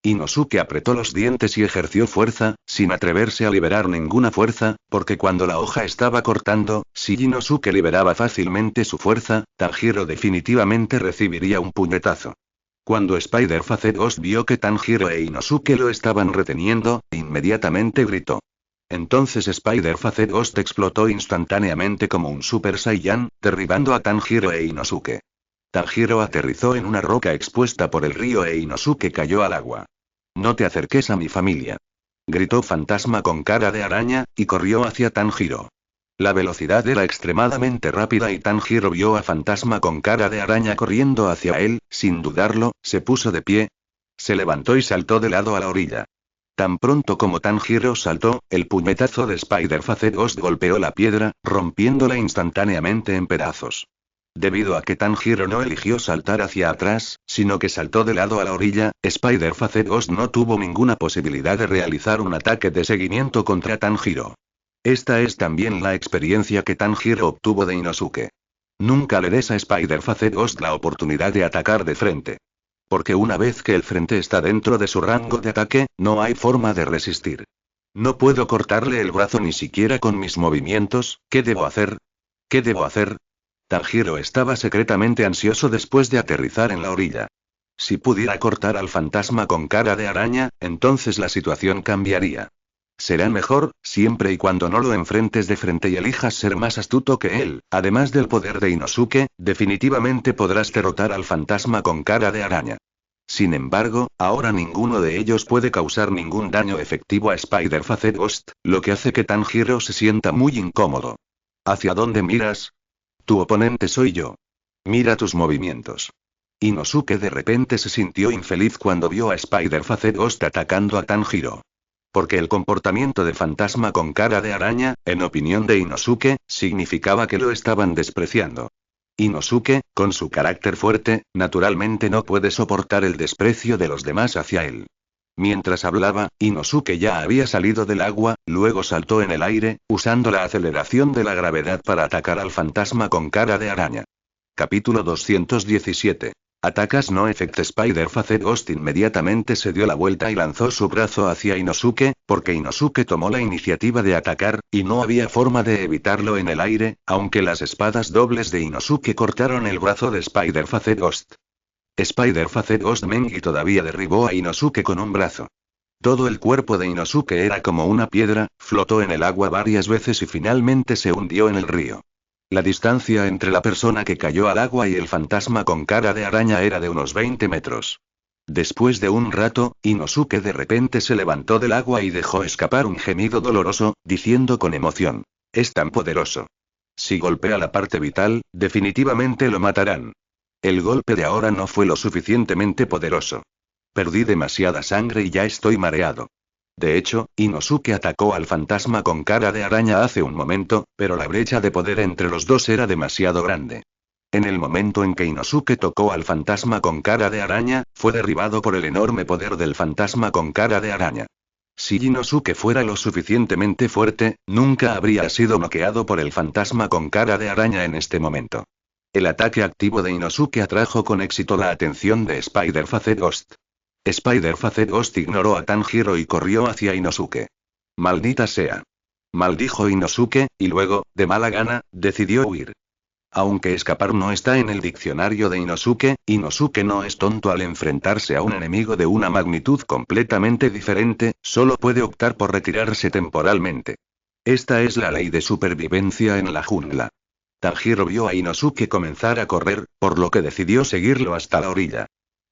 Inosuke apretó los dientes y ejerció fuerza, sin atreverse a liberar ninguna fuerza, porque cuando la hoja estaba cortando, si Inosuke liberaba fácilmente su fuerza, Tanjiro definitivamente recibiría un puñetazo. Cuando Spider-Faced Ghost vio que Tanjiro e Inosuke lo estaban reteniendo, inmediatamente gritó. Entonces Spider-Faced Ghost explotó instantáneamente como un Super Saiyan, derribando a Tanjiro e Inosuke. Tanjiro aterrizó en una roca expuesta por el río e Inosuke cayó al agua. No te acerques a mi familia. Gritó fantasma con cara de araña, y corrió hacia Tanjiro. La velocidad era extremadamente rápida y Tanjiro vio a fantasma con cara de araña corriendo hacia él, sin dudarlo, se puso de pie. Se levantó y saltó de lado a la orilla. Tan pronto como Tanjiro saltó, el puñetazo de Spider-Faced Ghost golpeó la piedra, rompiéndola instantáneamente en pedazos. Debido a que Tanjiro no eligió saltar hacia atrás, sino que saltó de lado a la orilla, Spider-Faced Ghost no tuvo ninguna posibilidad de realizar un ataque de seguimiento contra Tanjiro. Esta es también la experiencia que Tanjiro obtuvo de Inosuke. Nunca le des a Spider-Faced Ghost la oportunidad de atacar de frente. Porque una vez que el frente está dentro de su rango de ataque, no hay forma de resistir. No puedo cortarle el brazo ni siquiera con mis movimientos, ¿qué debo hacer? ¿Qué debo hacer? Tanjiro estaba secretamente ansioso después de aterrizar en la orilla. Si pudiera cortar al fantasma con cara de araña, entonces la situación cambiaría. Será mejor, siempre y cuando no lo enfrentes de frente y elijas ser más astuto que él. Además del poder de Inosuke, definitivamente podrás derrotar al fantasma con cara de araña. Sin embargo, ahora ninguno de ellos puede causar ningún daño efectivo a Spider-Faced Ghost, lo que hace que Tanjiro se sienta muy incómodo. ¿Hacia dónde miras? Tu oponente soy yo. Mira tus movimientos. Inosuke de repente se sintió infeliz cuando vio a Spider-Faced Ghost atacando a Tanjiro. Porque el comportamiento de fantasma con cara de araña, en opinión de Inosuke, significaba que lo estaban despreciando. Inosuke, con su carácter fuerte, naturalmente no puede soportar el desprecio de los demás hacia él. Mientras hablaba, Inosuke ya había salido del agua, luego saltó en el aire, usando la aceleración de la gravedad para atacar al fantasma con cara de araña. Capítulo 217. Atacas no effect. Spider-Faced Ghost inmediatamente se dio la vuelta y lanzó su brazo hacia Inosuke, porque Inosuke tomó la iniciativa de atacar, y no había forma de evitarlo en el aire, aunque las espadas dobles de Inosuke cortaron el brazo de Spider-Faced Ghost. Spider-Faced Ghost Mengi todavía derribó a Inosuke con un brazo. Todo el cuerpo de Inosuke era como una piedra, flotó en el agua varias veces y finalmente se hundió en el río. La distancia entre la persona que cayó al agua y el fantasma con cara de araña era de unos 20 metros. Después de un rato, Inosuke de repente se levantó del agua y dejó escapar un gemido doloroso, diciendo con emoción: «Es tan poderoso. Si golpea la parte vital, definitivamente lo matarán. El golpe de ahora no fue lo suficientemente poderoso. Perdí demasiada sangre y ya estoy mareado». De hecho, Inosuke atacó al fantasma con cara de araña hace un momento, pero la brecha de poder entre los dos era demasiado grande. En el momento en que Inosuke tocó al fantasma con cara de araña, fue derribado por el enorme poder del fantasma con cara de araña. Si Inosuke fuera lo suficientemente fuerte, nunca habría sido noqueado por el fantasma con cara de araña en este momento. El ataque activo de Inosuke atrajo con éxito la atención de Spider-Faced Ghost. Spider-Faced Ghost ignoró a Tanjiro y corrió hacia Inosuke. «Maldita sea», maldijo Inosuke, y luego, de mala gana, decidió huir. Aunque escapar no está en el diccionario de Inosuke, Inosuke no es tonto al enfrentarse a un enemigo de una magnitud completamente diferente, solo puede optar por retirarse temporalmente. Esta es la ley de supervivencia en la jungla. Tanjiro vio a Inosuke comenzar a correr, por lo que decidió seguirlo hasta la orilla.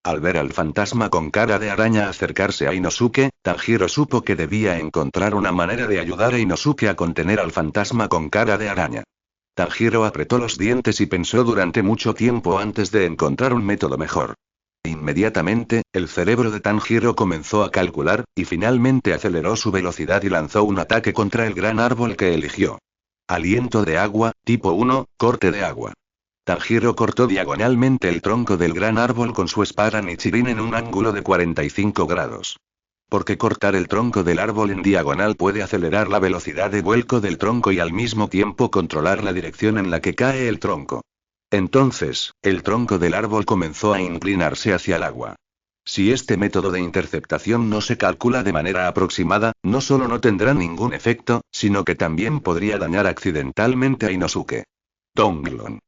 Al ver al fantasma con cara de araña acercarse a Inosuke, Tanjiro supo que debía encontrar una manera de ayudar a Inosuke a contener al fantasma con cara de araña. Tanjiro apretó los dientes y pensó durante mucho tiempo antes de encontrar un método mejor. Inmediatamente, el cerebro de Tanjiro comenzó a calcular, y finalmente aceleró su velocidad y lanzó un ataque contra el gran árbol que eligió. Aliento de agua, tipo 1, corte de agua. Tanjiro cortó diagonalmente el tronco del gran árbol con su espada Nichirin en un ángulo de 45 grados. Porque cortar el tronco del árbol en diagonal puede acelerar la velocidad de vuelco del tronco y al mismo tiempo controlar la dirección en la que cae el tronco. Entonces, el tronco del árbol comenzó a inclinarse hacia el agua. Si este método de interceptación no se calcula de manera aproximada, no solo no tendrá ningún efecto, sino que también podría dañar accidentalmente a Inosuke. Tonglon.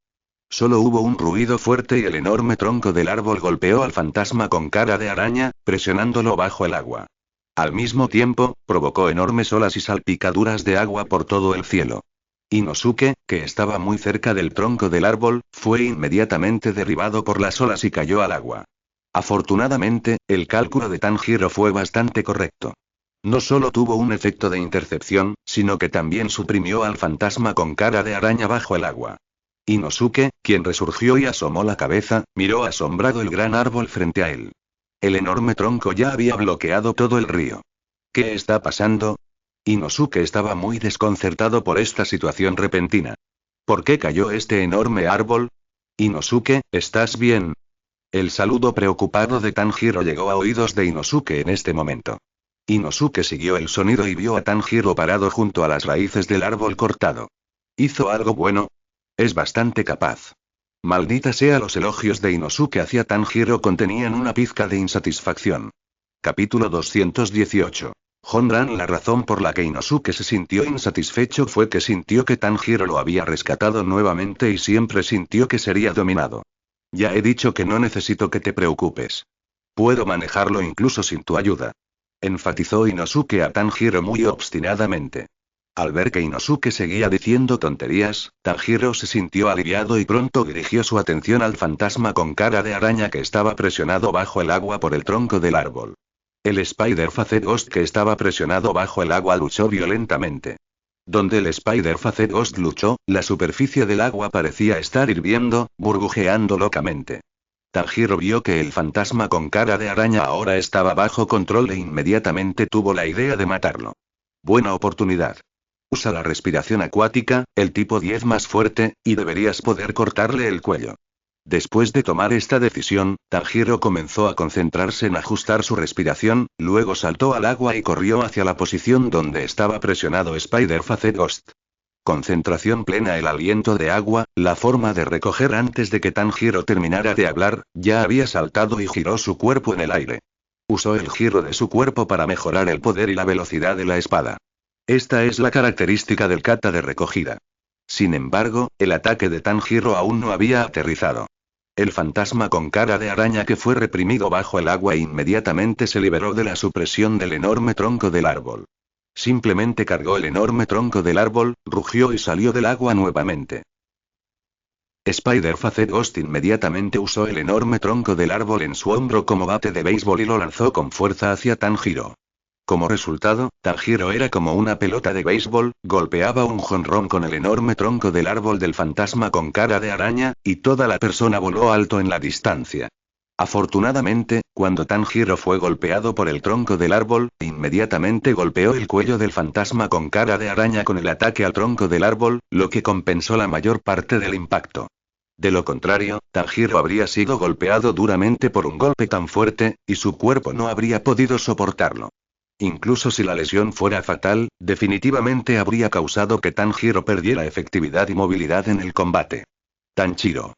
Solo hubo un ruido fuerte y el enorme tronco del árbol golpeó al fantasma con cara de araña, presionándolo bajo el agua. Al mismo tiempo, provocó enormes olas y salpicaduras de agua por todo el cielo. Inosuke, que estaba muy cerca del tronco del árbol, fue inmediatamente derribado por las olas y cayó al agua. Afortunadamente, el cálculo de Tanjiro fue bastante correcto. No solo tuvo un efecto de intercepción, sino que también suprimió al fantasma con cara de araña bajo el agua. Inosuke, quien resurgió y asomó la cabeza, miró asombrado el gran árbol frente a él. El enorme tronco ya había bloqueado todo el río. ¿Qué está pasando? Inosuke estaba muy desconcertado por esta situación repentina. ¿Por qué cayó este enorme árbol? Inosuke, ¿estás bien? El saludo preocupado de Tanjiro llegó a oídos de Inosuke en este momento. Inosuke siguió el sonido y vio a Tanjiro parado junto a las raíces del árbol cortado. ¿Hizo algo bueno? Es bastante capaz. Maldita sea, los elogios de Inosuke hacia Tanjiro contenían una pizca de insatisfacción. Capítulo 218. Honran. La razón por la que Inosuke se sintió insatisfecho fue que sintió que Tanjiro lo había rescatado nuevamente y siempre sintió que sería dominado. Ya he dicho que no necesito que te preocupes. Puedo manejarlo incluso sin tu ayuda. Enfatizó Inosuke a Tanjiro muy obstinadamente. Al ver que Inosuke seguía diciendo tonterías, Tanjiro se sintió aliviado y pronto dirigió su atención al fantasma con cara de araña que estaba presionado bajo el agua por el tronco del árbol. El Spider-Faced Ghost que estaba presionado bajo el agua luchó violentamente. Donde el Spider-Faced Ghost luchó, la superficie del agua parecía estar hirviendo, burbujeando locamente. Tanjiro vio que el fantasma con cara de araña ahora estaba bajo control e inmediatamente tuvo la idea de matarlo. Buena oportunidad. Usa la respiración acuática, el tipo 10 más fuerte, y deberías poder cortarle el cuello. Después de tomar esta decisión, Tanjiro comenzó a concentrarse en ajustar su respiración, luego saltó al agua y corrió hacia la posición donde estaba presionado Spider-Faced Ghost. Concentración plena. El aliento de agua, la forma de recoger antes de que Tanjiro terminara de hablar, ya había saltado y giró su cuerpo en el aire. Usó el giro de su cuerpo para mejorar el poder y la velocidad de la espada. Esta es la característica del kata de recogida. Sin embargo, el ataque de Tanjiro aún no había aterrizado. El fantasma con cara de araña que fue reprimido bajo el agua inmediatamente se liberó de la supresión del enorme tronco del árbol. Simplemente cargó el enorme tronco del árbol, rugió y salió del agua nuevamente. Spider-Faced Ghost inmediatamente usó el enorme tronco del árbol en su hombro como bate de béisbol y lo lanzó con fuerza hacia Tanjiro. Como resultado, Tanjiro era como una pelota de béisbol, golpeaba un jonrón con el enorme tronco del árbol del fantasma con cara de araña, y toda la persona voló alto en la distancia. Afortunadamente, cuando Tanjiro fue golpeado por el tronco del árbol, inmediatamente golpeó el cuello del fantasma con cara de araña con el ataque al tronco del árbol, lo que compensó la mayor parte del impacto. De lo contrario, Tanjiro habría sido golpeado duramente por un golpe tan fuerte, y su cuerpo no habría podido soportarlo. Incluso si la lesión fuera fatal, definitivamente habría causado que Tanjiro perdiera efectividad y movilidad en el combate. Tanjiro.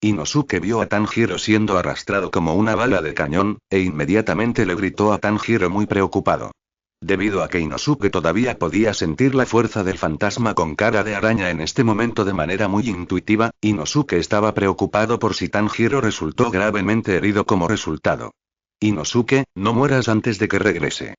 Inosuke vio a Tanjiro siendo arrastrado como una bala de cañón, e inmediatamente le gritó a Tanjiro muy preocupado. Debido a que Inosuke todavía podía sentir la fuerza del fantasma con cara de araña en este momento de manera muy intuitiva, Inosuke estaba preocupado por si Tanjiro resultó gravemente herido como resultado. Inosuke, no mueras antes de que regrese.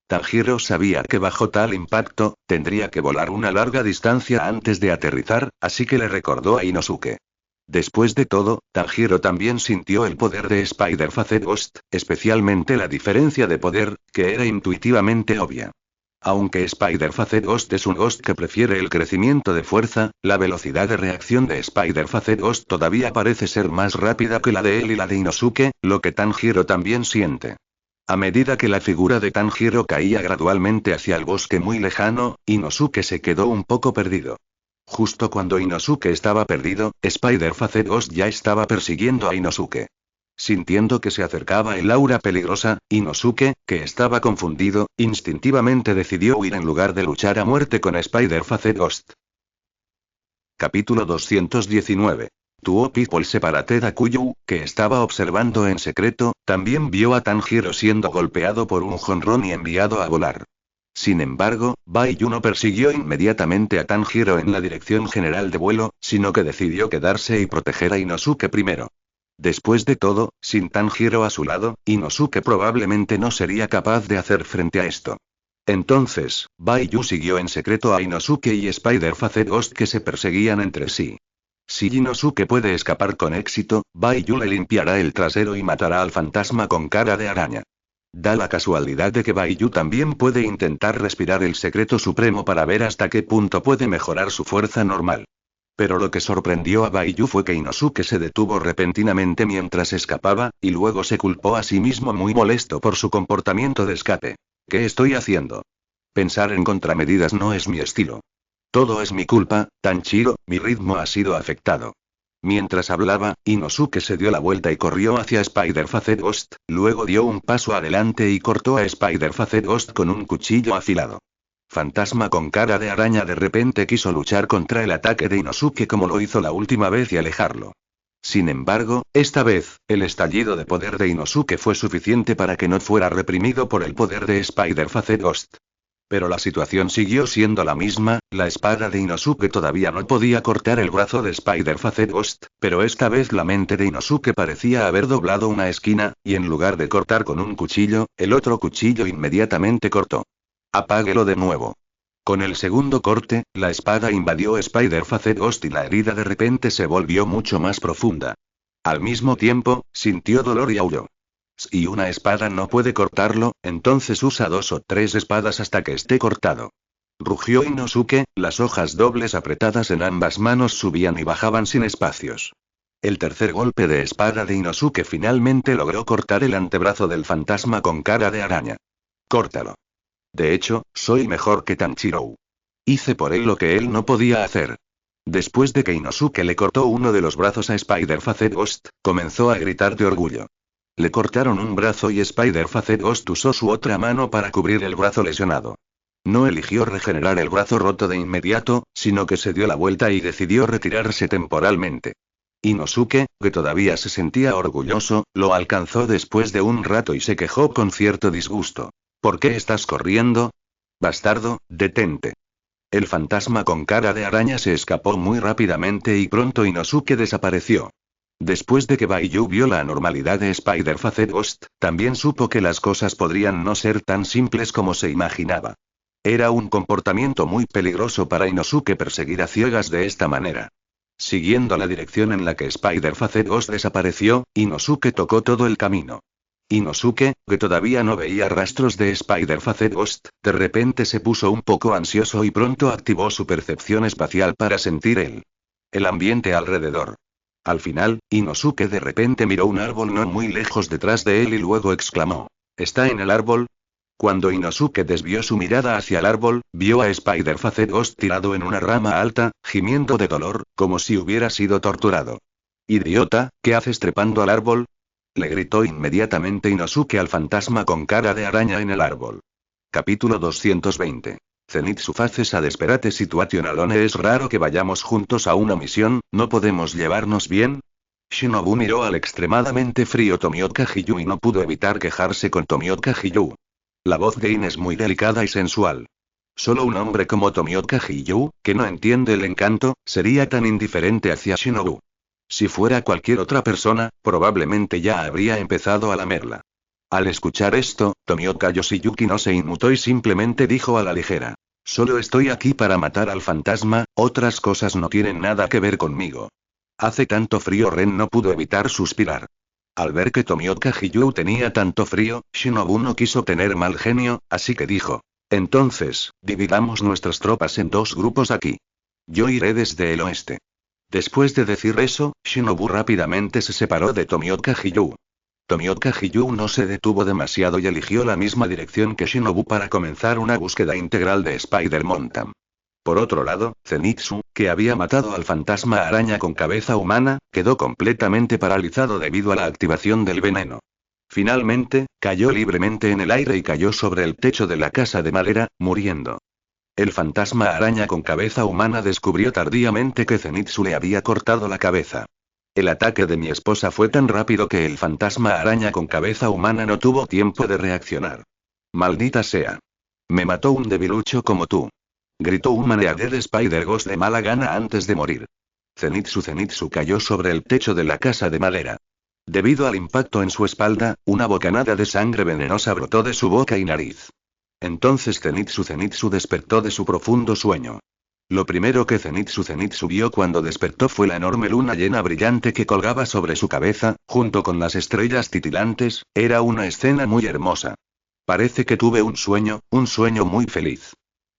Tanjiro sabía que bajo tal impacto, tendría que volar una larga distancia antes de aterrizar, así que le recordó a Inosuke. Después de todo, Tanjiro también sintió el poder de Spider-Faced Ghost, especialmente la diferencia de poder, que era intuitivamente obvia. Aunque Spider-Faced Ghost es un Ghost que prefiere el crecimiento de fuerza, la velocidad de reacción de Spider-Faced Ghost todavía parece ser más rápida que la de él y la de Inosuke, lo que Tanjiro también siente. A medida que la figura de Tanjiro caía gradualmente hacia el bosque muy lejano, Inosuke se quedó un poco perdido. Justo cuando Inosuke estaba perdido, Spider-Faced Ghost ya estaba persiguiendo a Inosuke. Sintiendo que se acercaba el aura peligrosa, Inosuke, que estaba confundido, instintivamente decidió huir en lugar de luchar a muerte con Spider-Faced Ghost. Capítulo 219. Two People Separated. Akuyu, que estaba observando en secreto, también vio a Tanjiro siendo golpeado por un jonrón y enviado a volar. Sin embargo, Baiyu no persiguió inmediatamente a Tanjiro en la dirección general de vuelo, sino que decidió quedarse y proteger a Inosuke primero. Después de todo, sin Tanjiro a su lado, Inosuke probablemente no sería capaz de hacer frente a esto. Entonces, Baiyu siguió en secreto a Inosuke y Spider-Faced Ghost que se perseguían entre sí. Si Inosuke puede escapar con éxito, Baiyu le limpiará el trasero y matará al fantasma con cara de araña. Da la casualidad de que Baiyu también puede intentar respirar el secreto supremo para ver hasta qué punto puede mejorar su fuerza normal. Pero lo que sorprendió a Baiyu fue que Inosuke se detuvo repentinamente mientras escapaba, y luego se culpó a sí mismo muy molesto por su comportamiento de escape. ¿Qué estoy haciendo? Pensar en contramedidas no es mi estilo. Todo es mi culpa, Tanjiro, mi ritmo ha sido afectado. Mientras hablaba, Inosuke se dio la vuelta y corrió hacia Spider-Faced Ghost, luego dio un paso adelante y cortó a Spider-Faced Ghost con un cuchillo afilado. Fantasma con cara de araña de repente quiso luchar contra el ataque de Inosuke como lo hizo la última vez y alejarlo. Sin embargo, esta vez, el estallido de poder de Inosuke fue suficiente para que no fuera reprimido por el poder de Spider-Faced Ghost. Pero la situación siguió siendo la misma, la espada de Inosuke todavía no podía cortar el brazo de Spider-Faced Ghost, pero esta vez la mente de Inosuke parecía haber doblado una esquina, y en lugar de cortar con un cuchillo, el otro cuchillo inmediatamente cortó. Apáguelo de nuevo. Con el segundo corte, la espada invadió Spider-Face Ghost y la herida de repente se volvió mucho más profunda. Al mismo tiempo, sintió dolor y aulló. Si una espada no puede cortarlo, entonces usa 2 o 3 espadas hasta que esté cortado. Rugió Inosuke, las hojas dobles apretadas en ambas manos subían y bajaban sin espacios. El tercer golpe de espada de Inosuke finalmente logró cortar el antebrazo del fantasma con cara de araña. Córtalo. De hecho, soy mejor que Tanjiro. Hice por él lo que él no podía hacer. Después de que Inosuke le cortó uno de los brazos a Spider-Face Ghost, comenzó a gritar de orgullo. Le cortaron un brazo y Spider-Face Ghost usó su otra mano para cubrir el brazo lesionado. No eligió regenerar el brazo roto de inmediato, sino que se dio la vuelta y decidió retirarse temporalmente. Inosuke, que todavía se sentía orgulloso, lo alcanzó después de un rato y se quejó con cierto disgusto. ¿Por qué estás corriendo? Bastardo, detente. El fantasma con cara de araña se escapó muy rápidamente y pronto Inosuke desapareció. Después de que Baiyu vio la anormalidad de Spider-Face Ghost, también supo que las cosas podrían no ser tan simples como se imaginaba. Era un comportamiento muy peligroso para Inosuke perseguir a ciegas de esta manera. Siguiendo la dirección en la que Spider-Face Ghost desapareció, Inosuke tocó todo el camino. Inosuke, que todavía no veía rastros de Spider-Face Ghost, de repente se puso un poco ansioso y pronto activó su percepción espacial para sentir el ambiente alrededor. Al final, Inosuke de repente miró un árbol no muy lejos detrás de él y luego exclamó: ¿Está en el árbol? Cuando Inosuke desvió su mirada hacia el árbol, vio a Spider-Face Ghost tirado en una rama alta, gimiendo de dolor, como si hubiera sido torturado. Idiota, ¿qué haces trepando al árbol? Le gritó inmediatamente Inosuke al fantasma con cara de araña en el árbol. Capítulo 220. Zenitsu faces a desperate situation alone. Es raro que vayamos juntos a una misión, ¿no podemos llevarnos bien? Shinobu miró al extremadamente frío Tomioka Hiyu y no pudo evitar quejarse con Tomioka Hiyu. La voz de In es muy delicada y sensual. Solo un hombre como Tomioka Hiyu, que no entiende el encanto, sería tan indiferente hacia Shinobu. Si fuera cualquier otra persona, probablemente ya habría empezado a lamerla. Al escuchar esto, Tomioka Yoshiyuki no se inmutó y simplemente dijo a la ligera: Solo estoy aquí para matar al fantasma, otras cosas no tienen nada que ver conmigo. Hace tanto frío. Ren no pudo evitar suspirar. Al ver que Tomioka Hiyu tenía tanto frío, Shinobu no quiso tener mal genio, así que dijo: Entonces, dividamos nuestras tropas en 2 grupos aquí. Yo iré desde el oeste. Después de decir eso, Shinobu rápidamente se separó de Tomioka Hiyu. Tomioka Hiyu no se detuvo demasiado y eligió la misma dirección que Shinobu para comenzar una búsqueda integral de Spider-Mountain. Por otro lado, Zenitsu, que había matado al fantasma araña con cabeza humana, quedó completamente paralizado debido a la activación del veneno. Finalmente, cayó libremente en el aire y cayó sobre el techo de la casa de madera, muriendo. El fantasma araña con cabeza humana descubrió tardíamente que Zenitsu le había cortado la cabeza. El ataque de mi esposa fue tan rápido que el fantasma araña con cabeza humana no tuvo tiempo de reaccionar. Maldita sea. Me mató un debilucho como tú. Gritó un maneader de Spider-Ghost de mala gana antes de morir. Zenitsu cayó sobre el techo de la casa de madera. Debido al impacto en su espalda, una bocanada de sangre venenosa brotó de su boca y nariz. Entonces Zenitsu despertó de su profundo sueño. Lo primero que Zenitsu vio cuando despertó fue la enorme luna llena brillante que colgaba sobre su cabeza, junto con las estrellas titilantes. Era una escena muy hermosa. Parece que tuve un sueño muy feliz.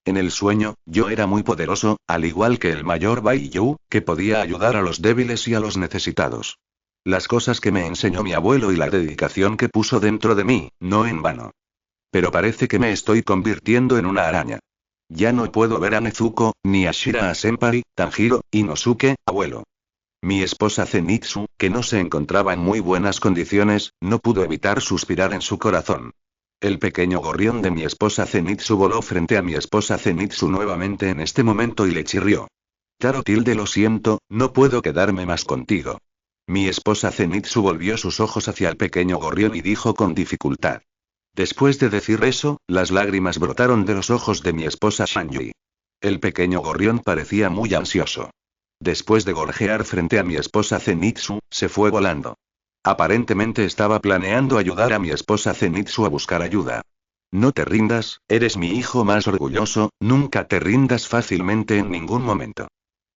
En el sueño, yo era muy poderoso, al igual que el mayor Baiyu, que podía ayudar a los débiles y a los necesitados. Las cosas que me enseñó mi abuelo y la dedicación que puso dentro de mí, no en vano. Pero parece que me estoy convirtiendo en una araña. Ya no puedo ver a Nezuko, ni a Shira-senpai, Tanjiro, Inosuke, abuelo. Mi esposa Zenitsu, que no se encontraba en muy buenas condiciones, no pudo evitar suspirar en su corazón. El pequeño gorrión de mi esposa Zenitsu voló frente a mi esposa Zenitsu nuevamente en este momento y le chirrió. Taro lo siento, no puedo quedarme más contigo. Mi esposa Zenitsu volvió sus ojos hacia el pequeño gorrión y dijo con dificultad. Después de decir eso, las lágrimas brotaron de los ojos de mi esposa Shanji. El pequeño gorrión parecía muy ansioso. Después de gorjear frente a mi esposa Zenitsu, se fue volando. Aparentemente estaba planeando ayudar a mi esposa Zenitsu a buscar ayuda. No te rindas, eres mi hijo más orgulloso, nunca te rindas fácilmente en ningún momento.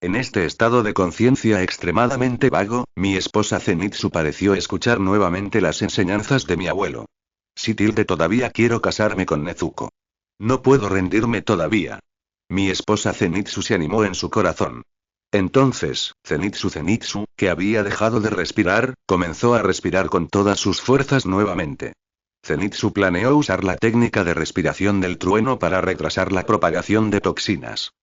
En este estado de conciencia extremadamente vago, mi esposa Zenitsu pareció escuchar nuevamente las enseñanzas de mi abuelo. Sí, todavía quiero casarme con Nezuko. No puedo rendirme todavía. Mi esposa Zenitsu se animó en su corazón. Entonces, Zenitsu, que había dejado de respirar, comenzó a respirar con todas sus fuerzas nuevamente. Zenitsu planeó usar la técnica de respiración del trueno para retrasar la propagación de toxinas.